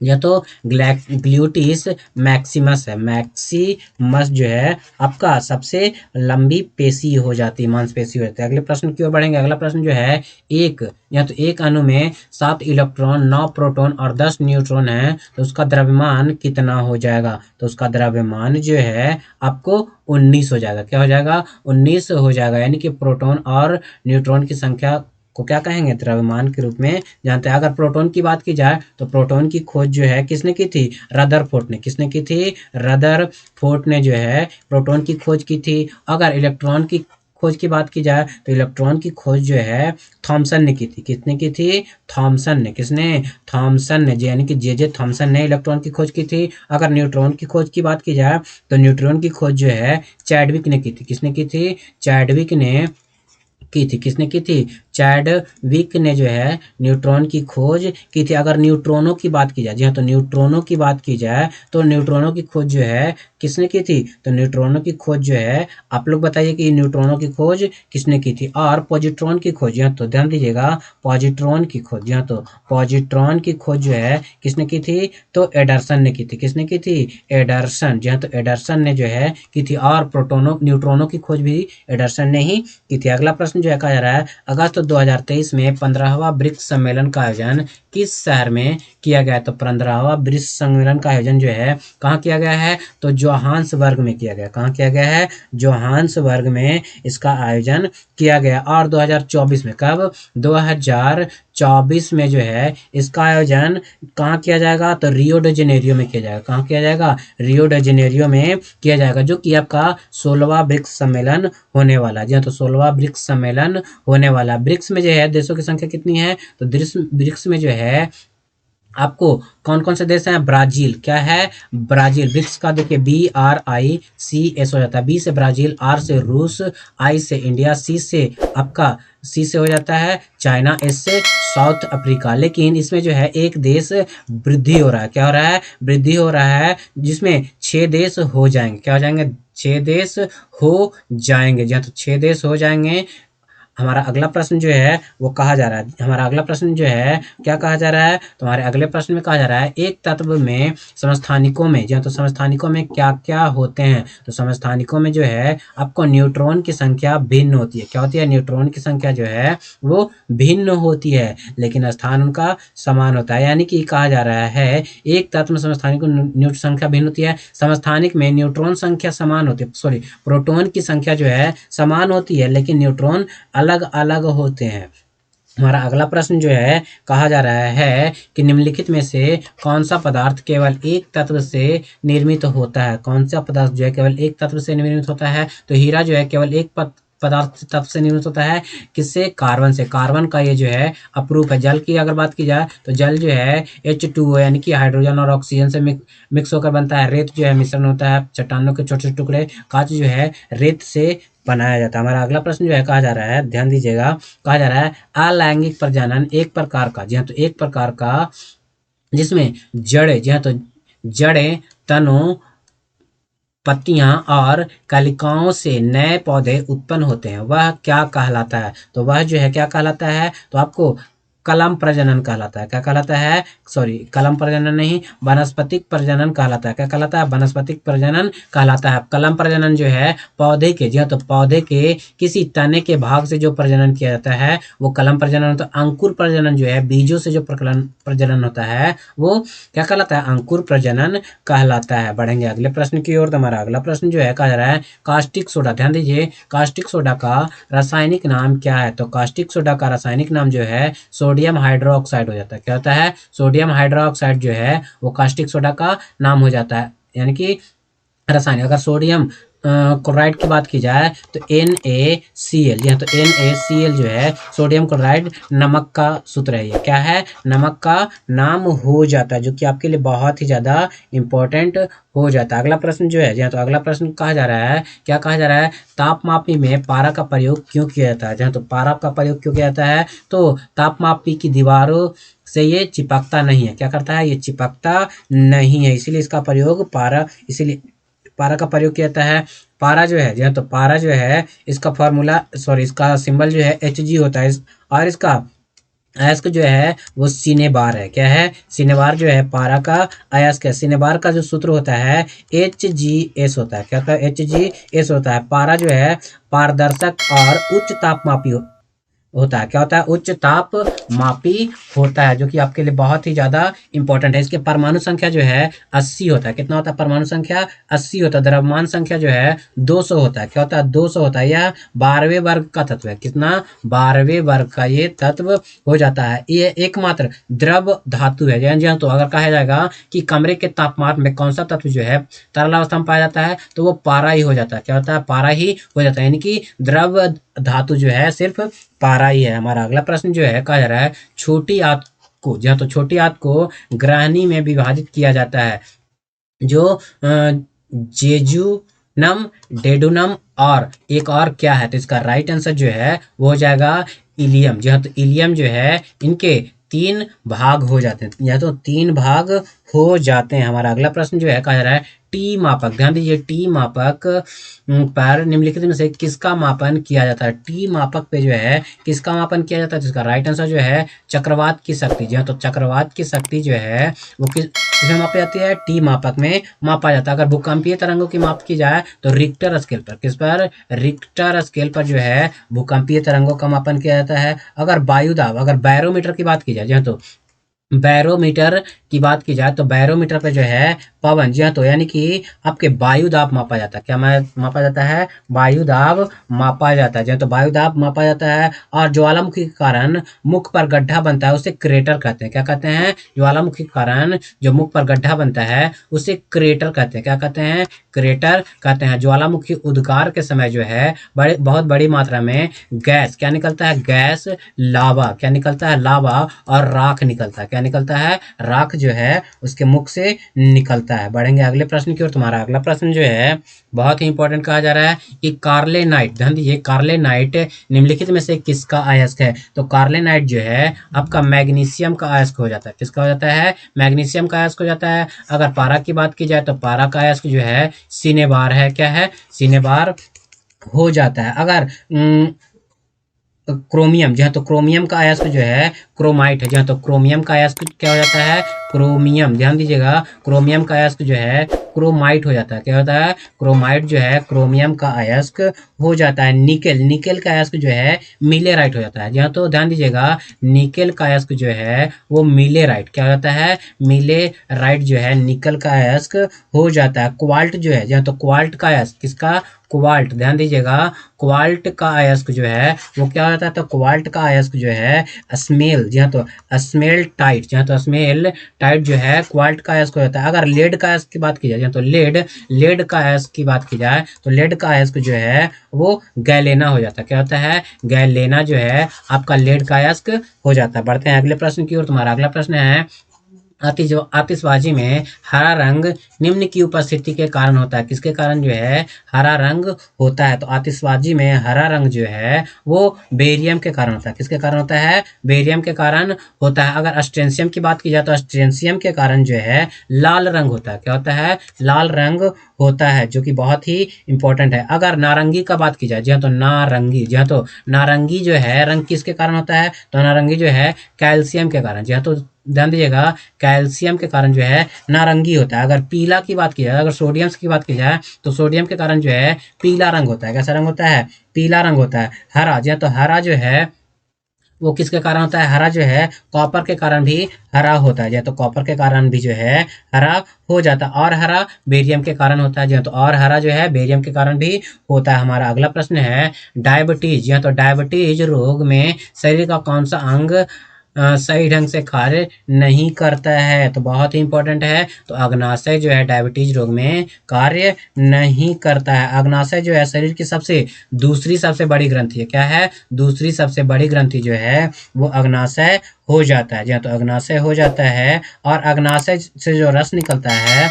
यह तो ग्लूटिस मैक्सिमस है। मैक्सिमस जो है आपका सबसे लंबी पेशी हो जाती है, मांसपेशी हो जाती है। अगले प्रश्न की ओर बढ़ेंगे। अगला प्रश्न जो है, एक या तो एक अणु में 7 इलेक्ट्रॉन, 9 प्रोटॉन और 10 न्यूट्रॉन है, तो उसका द्रव्यमान कितना हो जाएगा? तो उसका द्रव्यमान जो है आपको 19 हो जाएगा। क्या हो जाएगा? 19 हो जाएगा। यानी कि प्रोटॉन और न्यूट्रॉन की संख्या को क्या कहेंगे? द्रव्यमान के रूप में जानते हैं। अगर प्रोटॉन की बात की जाए तो प्रोटॉन की खोज जो है किसने की थी? रदरफोर्ड ने। किसने की थी? रदरफोर्ड ने जो है प्रोटॉन की खोज की थी। अगर इलेक्ट्रॉन की खोज की बात की जाए तो इलेक्ट्रॉन की खोज जो है थॉमसन ने की थी। किसने की थी? थॉमसन ने। किसने? थॉमसन ने, यानी कि जे थॉमसन ने इलेक्ट्रॉन की खोज की थी। अगर न्यूट्रॉन की खोज की बात की जाए तो न्यूट्रॉन की खोज जो है चैडविक ने की थी। किसने की थी? चैडविक ने की थी। किसने की थी? चैडविक ने जो है न्यूट्रॉन की खोज की थी। अगर न्यूट्रॉनों की बात की जाए, जी हाँ, तो न्यूट्रॉनों की बात की जाए तो न्यूट्रॉनों की खोज जो है किसने की थी? तो न्यूट्रॉनों की खोज जो है, आप लोग बताइए कि न्यूट्रॉनों की खोज किसने की थी? और पॉजिट्रॉन की खोज, यहाँ तो ध्यान दीजिएगा, पॉजिट्रॉन की खोज, यहाँ तो पॉजिट्रॉन की खोज जो है किसने की थी? तो एडरसन ने की थी। किसने की थी? एडरसन। जी हाँ, तो एडरसन ने जो है की थी। और प्रोटोनों न्यूट्रॉनों की खोज भी एडरसन ने ही की थी। अगला प्रश्न जो है कहा जा रहा है, अगस्त 2023 में 15वां ब्रिक्स सम्मेलन का आयोजन किस शहर में किया गया? तो 15वां ब्रिक्स सम्मेलन का आयोजन जो है कहाँ किया गया है? तो जोहान्सबर्ग में किया गया। कहाँ किया गया है? जोहान्सबर्ग में इसका आयोजन किया गया। और 2024 में, कब? 2024 में जो है इसका आयोजन कहाँ किया जाएगा? तो रियो डी जेनेरियो में किया जाएगा। कहाँ किया जाएगा? रियो डी जेनेरियो में किया जाएगा, जो कि आपका 16वां ब्रिक्स सम्मेलन होने वाला है। जी हाँ, तो 16वां ब्रिक्स सम्मेलन होने वाला। ब्रिक्स में जो है देशों की संख्या कितनी है? तो ब्रिक्स में जो है आपको कौन कौन से देश हैं? ब्राजील। क्या है? ब्राजील। ब्रिक्स का देखिए BRICS हो जाता है। बी से ब्राजील, आर से रूस, आई से इंडिया, सी से हो जाता है चाइना, एस से साउथ अफ्रीका। लेकिन इसमें जो है एक देश वृद्धि हो रहा है। क्या हो रहा है? वृद्धि हो रहा है, जिसमें 6 देश हो जाएंगे। क्या हो जाएंगे? 6 देश हो जाएंगे। जी हाँ, तो 6 देश हो जाएंगे। हमारा अगला प्रश्न जो है वो कहा जा रहा है, हमारा अगला प्रश्न जो है क्या कहा जा रहा है? तो हमारे अगले प्रश्न में कहा जा रहा है, एक तत्व में समस्थानिकों में, जी हाँ, तो समस्थानिकों में क्या क्या होते हैं? तो समस्थानिकों में जो है आपको न्यूट्रॉन की संख्या भिन्न होती है। क्या होती है? न्यूट्रॉन की संख्या जो है वो भिन्न होती है, लेकिन स्थान उनका समान होता है। यानी कि कहा जा रहा है एक तत्व में समस्थानिकों न्यूट्रॉन संख्या भिन्न होती है, समस्थानिक में न्यूट्रॉन संख्या समान होती है, सॉरी, प्रोटॉन की संख्या जो है समान होती है, लेकिन न्यूट्रॉन अलग अलग होते हैं। हमारा अगला प्रश्न जो है कहा जा रहा है कि निम्नलिखित में से कौन सा पदार्थ केवल एक तत्व से निर्मित होता है? कौन सा पदार्थ जो है केवल एक तत्व से निर्मित होता है? तो हीरा जो है केवल एक पदार्थ तत्व से निर्मित होता है। किससे? कार्बन से। कार्बन का ये जो है अपरूप है। जल की अगर बात की जाए तो जल जो है H2O, यानी कि हाइड्रोजन और ऑक्सीजन से मिक्स होकर बनता है। रेत जो है मिश्रण होता है चट्टानों के छोटे छोटे टुकड़े। कांच जो है रेत से बनाया जाता है। हमारा अगला प्रश्न जो है कहा जा रहा है, ध्यान दीजिएगा, कहा जा रहा है अलैंगिक प्रजनन एक प्रकार का, जी हाँ, तो एक प्रकार का जिसमें जड़ें, जी हाँ, तो जड़ें, तनों, पत्तियां और कलिकाओं से नए पौधे उत्पन्न होते हैं, वह क्या कहलाता है? तो वह जो है क्या कहलाता है? तो आपको कलम प्रजनन कहलाता है। क्या कहलाता है? सॉरी, कलम प्रजनन नहीं, वानस्पतिक प्रजनन कहलाता है। क्या कहलाता है? वानस्पतिक प्रजनन कहलाता है। कलम प्रजनन जो है पौधे के, जी हाँ, तो पौधे के किसी तने के भाग से जो प्रजनन किया जाता है वो कलम प्रजनन होता है। अंकुर प्रजनन जो है बीजों से जो प्रजनन होता है वो क्या कहलाता है? अंकुर प्रजनन कहलाता है। बढ़ेंगे अगले प्रश्न की ओर। तो हमारा अगला प्रश्न जो है कहा जा रहा है कास्टिक सोडा। ध्यान दीजिए, कास्टिक सोडा का रासायनिक नाम क्या है? तो कास्टिक सोडा का रासायनिक नाम जो है सोडियम हाइड्रोक्साइड हो जाता है। क्या होता है? सोडियम हाइड्रोक्साइड जो है वो कास्टिक सोडा का नाम हो जाता है। यानी कि रासायनिक, अगर सोडियम क्लोराइड की बात की जाए तो NaCl, जी हाँ, तो NaCl जो है सोडियम क्लोराइड नमक का सूत्र है। ये क्या है? नमक का नाम हो जाता है, जो कि आपके लिए बहुत ही ज़्यादा इंपॉर्टेंट हो जाता है। अगला प्रश्न जो है, जी हाँ, तो अगला प्रश्न कहा जा रहा है, क्या कहा जा रहा है? तापमापी में पारा का प्रयोग क्यों किया जाता है? जी हाँ, तो पारा का प्रयोग क्यों किया जाता है? तो तापमापी की दीवारों से ये चिपकता नहीं है। क्या करता है? ये चिपकता नहीं है, इसीलिए इसका प्रयोग पारा, इसीलिए पारा का प्रयोग किया जाता है। पारा जो है, जी हाँ, तो पारा जो है इसका फॉर्मूला, सॉरी, इसका सिंबल जो है Hg होता है। और इसका अयस्क जो है वो सिनेबार है। क्या है? सिनेबार जो है पारा का अयस्क है। सिनेबार का जो सूत्र होता है HgS होता है। क्या होता है? HgS होता है। पारा जो है पारदर्शक और उच्च तापमापी होता है। क्या होता है? उच्च ताप मापी होता है, जो कि आपके लिए बहुत ही ज्यादा इंपॉर्टेंट है। इसके परमाणु संख्या जो है 80 होता है। कितना होता है? परमाणु संख्या 80 होता है। द्रव्यमान संख्या जो है 200 होता है। क्या होता है? 200 होता है। यह 12वें वर्ग का तत्व है। कितना? 12वें वर्ग का ये तत्व हो जाता है। ये एकमात्र द्रव धातु है। जी हाँ, तो अगर कहा जाएगा कि कमरे के तापमान में कौन सा तत्व जो है तरल अवस्था में पाया जाता है, तो वो पारा ही हो जाता है। क्या होता है? पारा ही हो जाता है। यानी कि द्रव धातु जो है सिर्फ पारा ही है। हमारा अगला प्रश्न जो है कहा जा रहा है छोटी आंत को, जहाँ तो छोटी आंत को ग्राहनी में विभाजित किया जाता है, जो जेजुनम, डेडुनम और एक और क्या है? तो इसका राइट आंसर जो है वो हो जाएगा इलियम। जी हाँ, तो इलियम जो है इनके 3 भाग हो जाते हैं। या तो 3 भाग हो जाते हैं। हमारा अगला प्रश्न जो है कहा जा रहा है टी मापक। ध्यान दीजिए, टी मापक पर निम्नलिखित में से किसका मापन किया जाता है? टी मापक पे जो है किसका मापन किया जाता है? जिसका राइट आंसर जो है चक्रवात की शक्ति। जी हाँ, तो चक्रवात की शक्ति जो है वो किसमें मापी जाती है? टी मापक में मापा जाता है। अगर भूकंपीय तरंगों की माप की जाए तो रिक्टर स्केल पर, किस पर? रिक्टर स्केल पर जो है भूकंपीय तरंगों का मापन किया जाता है। अगर वायुदाब, अगर बैरोमीटर की बात की जाए, जी हाँ, तो बैरोमीटर की बात की जाए तो बैरोमीटर पे जो है पवन, जी हाँ, तो यानी कि आपके वायु दाब मापा जाता है। क्या मापा जाता है? वायु दाब मापा जाता है। जी हाँ, तो वायु दाब मापा जाता है। और ज्वालामुखी के कारण मुख पर गड्ढा बनता है उसे क्रेटर कहते हैं। क्या कहते हैं? ज्वालामुखी के कारण जो मुख पर गड्ढा बनता है उसे क्रेटर कहते हैं। क्या कहते हैं? क्रेटर कहते हैं। ज्वालामुखी उद्गार के समय जो है बहुत बड़ी मात्रा में गैस क्या निकलता है? गैस, लावा क्या निकलता है? लावा और राख निकलता है। क्या निकलता है? राख जो है उसके मुख से निकलता है। बढ़ेंगे अगले प्रश्न की ओर। तुम्हारा अगला प्रश्न जो है बहुत ही इंपॉर्टेंट कहा जा रहा है कि कार्लेनाइट, ध्यान दीजिए, कार्लेनाइट निम्नलिखित में से किसका अयस्क है? तो कार्लेनाइट जो है आपका मैग्नीशियम का अयस्क हो जाता है। किसका हो जाता है? मैग्नीशियम का अयस्क हो जाता है। अगर पारा की बात की जाए तो पारा का अयस्क जो है सिनेबार है। क्या है? सिनेबार हो जाता है। अगर क्रोमियम, जहाँ तो क्रोमियम का अयस्क जो है क्रोमाइट है। जहाँ तो क्रोमियम का अयस्क क्या हो जाता है? क्रोमियम। ध्यान दीजिएगा, क्रोमियम का अयस्क जो है क्रोमाइट हो जाता है। क्या होता है? क्रोमाइट जो है क्रोमियम का अयस्क हो जाता है। निकेल, निकेल का अयस्क जो है मिलेराइट हो जाता है। जहाँ तो ध्यान दीजिएगा, निकेल का अयस्क जो है वो मिलेराइट क्या हो जाता है? मिलेराइट जो है निकल का अयस्क हो जाता है। क्वाल्ट जो है, जहाँ तो क्वाल्ट का अयस्क किसका? क्वाल्ट। ध्यान दीजिएगा, क्वाल्ट का अयस्क जो है वो क्या होता है? तो क्वाल्ट का अयस्क जो है स्मेल, जी हाँ, तो स्मेल टाइट, जी हाँ, तो स्मेल टाइट जो है क्वाल्ट का अयस्क हो जाता है। अगर लेड का अयस्क की बात की जाए, जी हाँ, तो लेड, लेड का अयस्क की बात की जाए तो लेड का अयस्क जो है वो गैलेना हो जाता है। क्या होता है? गैलेना जो है आपका लेड का अयस्क हो जाता है। बढ़ते हैं अगले प्रश्न की ओर। तुम्हारा अगला प्रश्न है आतिशबाजी में हरा रंग निम्न की उपस्थिति के कारण होता है। किसके कारण जो है हरा रंग होता है? तो आतिशबाजी में हरा रंग जो है वो बेरियम के कारण होता है। किसके कारण होता है? बेरियम के कारण होता है। अगर अस्ट्रेंशियम की बात की जाए तो अस्ट्रेंशियम के कारण जो है लाल रंग होता है। क्या होता है? लाल रंग होता है, जो कि बहुत ही इंपॉर्टेंट है। अगर नारंगी का बात की जाए, जी हाँ, तो नारंगी, जी हाँ, तो नारंगी जो है रंग किसके कारण होता है? तो नारंगी जो है कैल्शियम के कारण। जी हाँ, तो ध्यान दीजिएगा, कैल्शियम के कारण जो है नारंगी होता है। अगर पीला की बात की जाए, अगर सोडियम की बात की जाए तो सोडियम के कारण जो है पीला रंग होता है। कैसा रंग होता है? पीला रंग होता है। हरा, जी हाँ, तो हरा जो है वो किसके कारण होता है? हरा जो है कॉपर के कारण भी हरा होता है। जी हाँ, तो कॉपर के कारण भी जो है हरा हो जाता है। और हरा बेरियम के कारण होता है। जी हाँ, तो और हरा जो है बेरियम के कारण भी होता है। हमारा अगला प्रश्न है डायबिटीज। जी हाँ, तो डायबिटीज रोग में शरीर का कौन सा अंग सही ढंग से कार्य नहीं करता है? तो बहुत ही इंपॉर्टेंट है। तो अग्नाशय जो है डायबिटीज रोग में कार्य नहीं करता है। अग्नाशय जो है शरीर की दूसरी सबसे बड़ी ग्रंथि है। क्या है? दूसरी सबसे बड़ी ग्रंथि जो है वो अग्नाशय हो जाता है। जी हाँ, तो अग्नाशय हो जाता है। और अग्नाशय से जो रस निकलता है,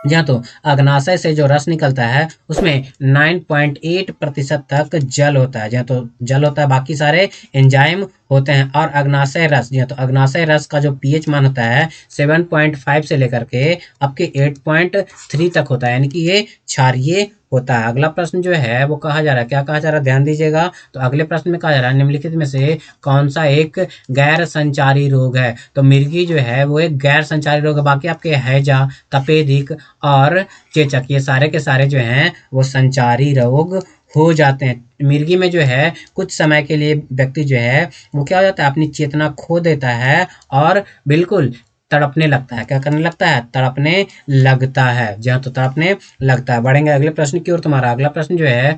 जी हाँ, तो अग्नाशय से जो रस निकलता है उसमें 9.8% तक जल होता है। जी हाँ, तो जल होता है, बाकी सारे एंजाइम होते हैं। और अग्नाशय रस, जी हाँ, तो अग्नाशय रस का जो पीएच मान होता है 7.5 से लेकर के आपके 8.3 तक होता है। यानी कि ये क्षारीय होता है। अगला प्रश्न जो है वो कहा जा रहा है, क्या कहा जा रहा है, ध्यान दीजिएगा। तो अगले प्रश्न में कहा जा रहा है निम्नलिखित में से कौन सा एक गैर संचारी रोग है। तो मिर्गी जो है वो एक गैर संचारी रोग है। बाकी आपके हैजा, तपेदिक और चेचक ये सारे के सारे जो हैं वो संचारी रोग हो जाते हैं। मिर्गी में जो है कुछ समय के लिए व्यक्ति जो है वो क्या हो जाता है, अपनी चेतना खो देता है और बिल्कुल तड़पने लगता है। क्या करने लगता है, तड़पने लगता है। जी हाँ, तो तड़पने लगता है। बढ़ेंगे अगले प्रश्न की ओर। तुम्हारा अगला प्रश्न जो है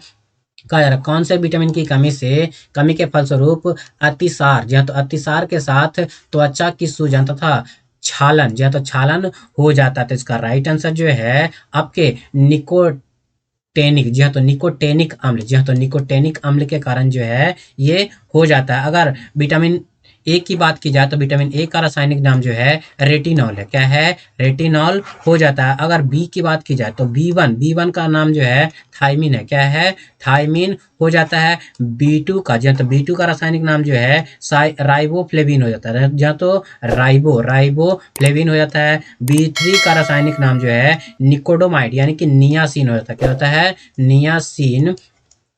कहा जा रहा है कौन से विटामिन की कमी के फलस्वरूप अतिसार, जी हाँ, तो अतिसार के साथ त्वचा की सूजन तथा छालन, जी हाँ, तो छालन हो जाता है। तो इसका राइट आंसर जो है आपके निकोटेनिक, जी हाँ, तो निकोटेनिक अम्ल, जी हाँ, तो निकोटेनिक अम्ल के कारण जो है ये हो जाता है। अगर विटामिन ए की बात की जाए तो विटामिन ए का रासायनिक नाम जो है रेटिनॉल है। क्या है, रेटिनॉल हो जाता है। अगर बी की बात की जाए तो बी वन का नाम जो है थायमिन है। क्या है, थायमिन हो जाता है। बी टू का, जहाँ तो बी टू का रासायनिक नाम जो है राइबोफ्लेविन हो जाता है। जहाँ तो राइबोफ्लेविन हो जाता है। बी थ्री का रासायनिक नाम जो है निकोडोमाइड यानी कि नियासिन हो जाता है। क्या होता है, नियासिन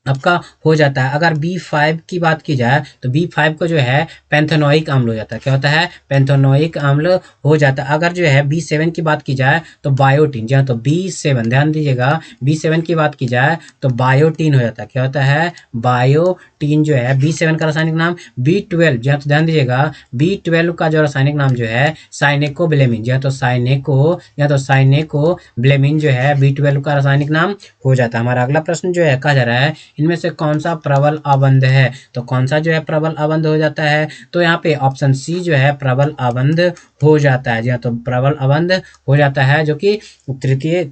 आपका हो जाता है। अगर B5 की बात की जाए तो B5 को जो है पैंथेनोइक अम्ल हो जाता है। क्या होता है, पैंथेनोइक अम्ल हो जाता है। अगर जो है B7 की बात की जाए तो बायोटीन, जहाँ तो B7 ध्यान दीजिएगा, B7 की बात की जाए तो बायोटीन हो जाता है। क्या होता है, बायोटीन जो है। B7 का रासायनिक नाम B12, जहाँ तो ध्यान दीजिएगा B12 का जो रासायनिक नाम जो है साइनेकोब्लेमिन, जहाँ तो साइनेकोब्लेमिन जो है B12 का रासायनिक नाम हो जाता है। हमारा अगला प्रश्न जो है कहा जा रहा है इनमें से कौन सा प्रबल अबंध है। तो कौन सा जो है प्रबल अबंध हो जाता है, तो यहाँ पे ऑप्शन सी जो है प्रबल अबंध हो जाता है। जी हाँ, तो प्रबल अबंध हो जाता है जो कि तृतीय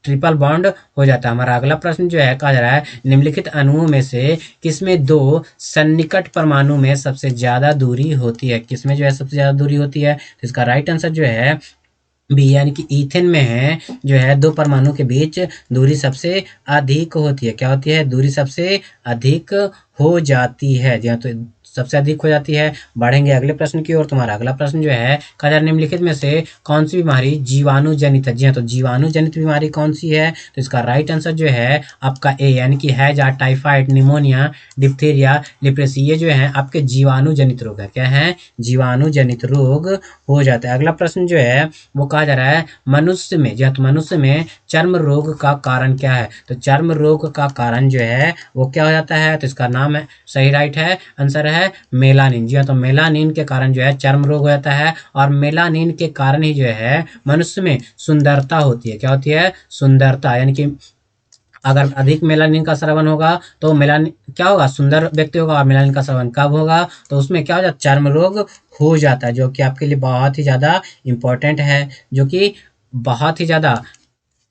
ट्रिपल बॉन्ड हो जाता है। हमारा अगला प्रश्न जो है कहा जा रहा है निम्नलिखित अणुओं में से किसमें दो सन्निकट परमाणु में सबसे ज्यादा दूरी होती है। किसमें जो है सबसे ज्यादा दूरी होती है, तो इसका राइट आंसर जो है बी यानी कि ईथेन में है। जो है दो परमाणु के बीच दूरी सबसे अधिक होती है। क्या होती है, दूरी सबसे अधिक हो जाती है। जी हाँ, तो सबसे अधिक हो जाती है। बढ़ेंगे अगले प्रश्न की ओर। तुम्हारा अगला प्रश्न जो है कहा जा रहा है निम्नलिखित में से कौन सी बीमारी जीवाणु जनित है। जी हाँ, तो जीवाणु जनित बीमारी कौन सी है, तो इसका राइट आंसर जो है आपका ए यानी कि हैजा, टाइफाइड, निमोनिया, डिप्थीरिया, लिप्रेसी ये जो है आपके जीवाणु जनित रोग है। क्या है, जीवाणु जनित रोग हो जाता है। अगला प्रश्न जो है वो कहा जा रहा है मनुष्य में, जी हाँ, तो मनुष्य में चर्म रोग का कारण क्या है। तो चर्म रोग का कारण जो है वो क्या हो जाता है, तो इसका नाम है, सही राइट है आंसर है मेलानिन। जी हाँ, तो मेलानिन के कारण जो है चर्म रोग हो जाता है। और मेलानिन के कारण ही जो है मनुष्य में सुंदरता होती है। क्या होती है, सुंदरता, यानी कि अगर अधिक मेलानिन का स्रावन होगा तो मेलानिन क्या होगा, सुंदर व्यक्ति होगा। और मेलानिन का स्रावन कब होगा, तो उसमें क्या हो जाता है, चर्म रोग हो जाता है, जो कि आपके लिए बहुत ही ज़्यादा इम्पोर्टेंट है, जो कि बहुत ही ज़्यादा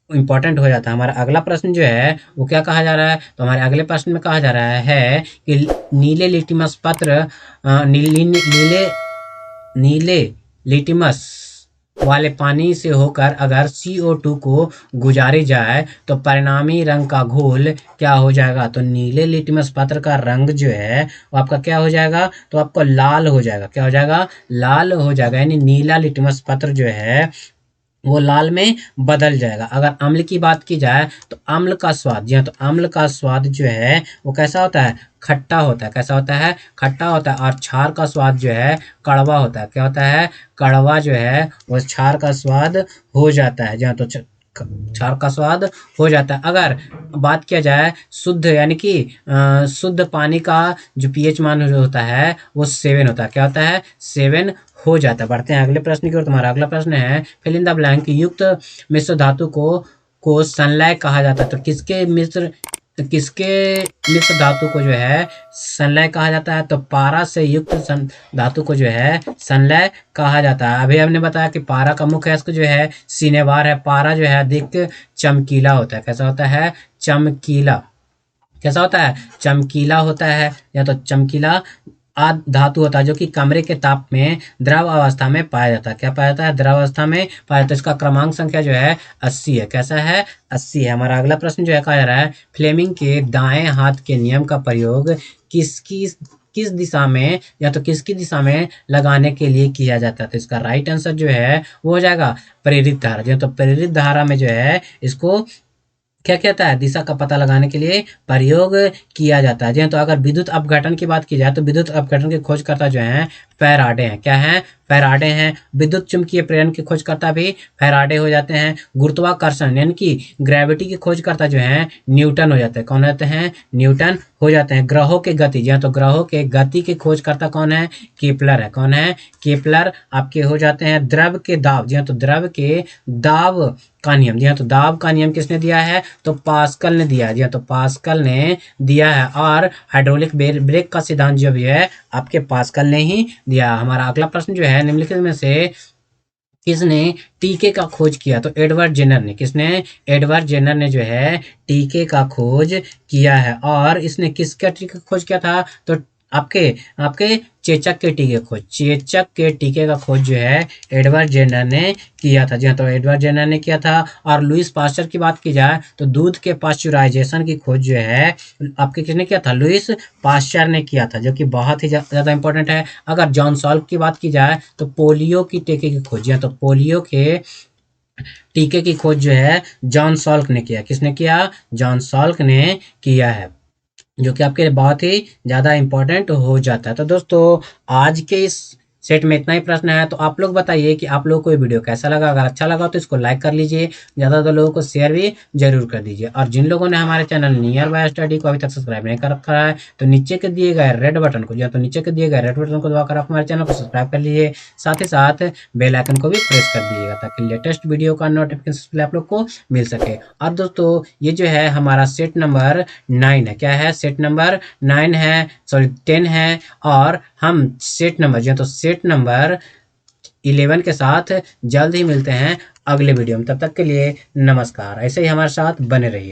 इम्पोर्टेंट हो जाता है। हमारा अगला प्रश्न जो है वो क्या कहा जा रहा है, तो हमारे अगले प्रश्न में कहा जा रहा है कि नीले लिटिमस पत्र नीले लिटिमस वाले पानी से होकर अगर CO2 को गुजारी जाए तो परिणामी रंग का घोल क्या हो जाएगा। तो नीले लिटमस पत्र का रंग जो है वो आपका क्या हो जाएगा, तो आपको लाल हो जाएगा। क्या हो जाएगा, लाल हो जाएगा। यानी नीला लिटमस पत्र जो है वो लाल में बदल जाएगा। अगर अम्ल की बात की जाए तो अम्ल का स्वाद, जी हाँ, तो अम्ल का स्वाद जो है वो कैसा होता है, खट्टा होता है। कैसा होता है, खट्टा होता है। और क्षार का स्वाद जो है कड़वा होता है। क्या होता है, कड़वा जो है वो क्षार का स्वाद हो जाता है। जी हाँ, तो क्षार का स्वाद हो जाता है। अगर बात किया जाए शुद्ध यानी कि शुद्ध पानी का जो pH मान जो होता है वो 7 होता है। क्या होता है, 7 हो जाता है। बढ़ते हैं अगले प्रश्न की ओर। तुम्हारा अगला प्रश्न है फिल इन द ब्लैंक युक्त मिश्र धातु को संलय कहा जाता है। तो किसके मिश्र धातु को जो है संलय कहा जाता है, तो पारा से युक्त धातु को जो है संलय कहा जाता है। अभी हमने बताया कि पारा का मुख्य अयस्क जो है सिनेवार है। पारा जो है अधिक चमकीला होता है। कैसा होता है, चमकीला, कैसा होता है, चमकीला होता है। या तो चमकीला धातु होता है जो कि कमरे के ताप में द्रव अवस्था में पाया जाता है। क्या पाया जाता है, द्रव अवस्था में पाया जाता है। इसका क्रमांक संख्या जो है 80 है। कैसा है, 80 है। हमारा अगला प्रश्न जो है कहा जा रहा है फ्लेमिंग के दाएं हाथ के नियम का प्रयोग किसकी किस दिशा में या तो किसकी दिशा में लगाने के लिए किया जाता है। तो इसका राइट आंसर जो है वो हो जाएगा प्रेरित धारा। जो तो प्रेरित धारा में जो है इसको क्या कहता है, दिशा का पता लगाने के लिए प्रयोग किया जाता है। जी हाँ, तो अगर विद्युत अपघटन की बात की जाए तो विद्युत अपघटन के खोजकर्ता जो हैं फैराडे हैं। क्या है, फैराडे हैं। विद्युत चुम्बकीय प्रेरण के खोजकर्ता भी फैराडे हो जाते हैं। गुरुत्वाकर्षण यानी कि ग्रेविटी के खोजकर्ता जो हैं न्यूटन हो जाते हैं। कौन होते हैं, न्यूटन हो जाते हैं। ग्रहों के गति, जी हाँ, तो ग्रहों के गति के खोजकर्ता कौन है, केपलर है। कौन है, केपलर आपके हो जाते हैं। द्रव के दाब, जी हाँ, तो द्रव के दाब का नियम, जी हाँ, तो दाब का नियम किसने दिया है, तो पास्कल ने दिया है। जी हाँ, तो पास्कल ने दिया है। और हाइड्रोलिक ब्रेक का सिद्धांत जो भी है आपके पास्कल ने ही दिया। हमारा अगला प्रश्न जो है, निम्नलिखित में से किसने टीके का खोज किया, तो एडवर्ड जेनर ने। किसने, एडवर्ड जेनर ने जो है टीके का खोज किया है। और इसने किसका टीके का खोज किया था, तो आपके आपके चेचक के टीके खोज, चेचक के टीके का खोज जो है एडवर्ड जेनर ने किया था। जी हाँ, तो एडवर्ड जेनर ने किया था। और लुईस पास्चर की बात की जाए तो दूध के पास्चुराइजेशन की खोज जो है आपके किसने किया था, लुईस पास्चर ने किया था, जो कि बहुत ही ज्यादा इंपॉर्टेंट है। अगर जॉन सॉल्क की बात की जाए तो पोलियो की टीके की खोज, तो पोलियो के टीके की खोज जो है जॉन सॉल्क ने किया। किसने किया, जॉन सॉल्क ने किया है, जो कि आपके लिए बहुत ही ज़्यादा इंपॉर्टेंट हो जाता है। तो दोस्तों आज के इस सेट में इतना ही प्रश्न है। तो आप लोग बताइए कि आप लोगों को ये वीडियो कैसा लगा। अगर अच्छा लगा तो इसको लाइक कर लीजिए, ज़्यादा लोगों को शेयर भी जरूर कर दीजिए। और जिन लोगों ने हमारे चैनल नियर बाय स्टडी को अभी तक सब्सक्राइब नहीं कर रखा है तो नीचे के दिए गए रेड बटन को, या तो नीचे के दिए गए रेड बटन को दबाकर आप हमारे चैनल को सब्सक्राइब कर लीजिए। साथ ही साथ बेल आइकन को भी प्रेस कर दीजिएगा ताकि लेटेस्ट वीडियो का नोटिफिकेशन आप लोग को मिल सके। और दोस्तों ये जो है हमारा सेट नंबर 9 है। क्या है, सेट नंबर 9 है, सॉरी 10 है। और हम सेट नंबर, जो तो सेट नंबर 11 के साथ जल्द ही मिलते हैं अगले वीडियो में। तब तक के लिए नमस्कार। ऐसे ही हमारे साथ बने रहिए।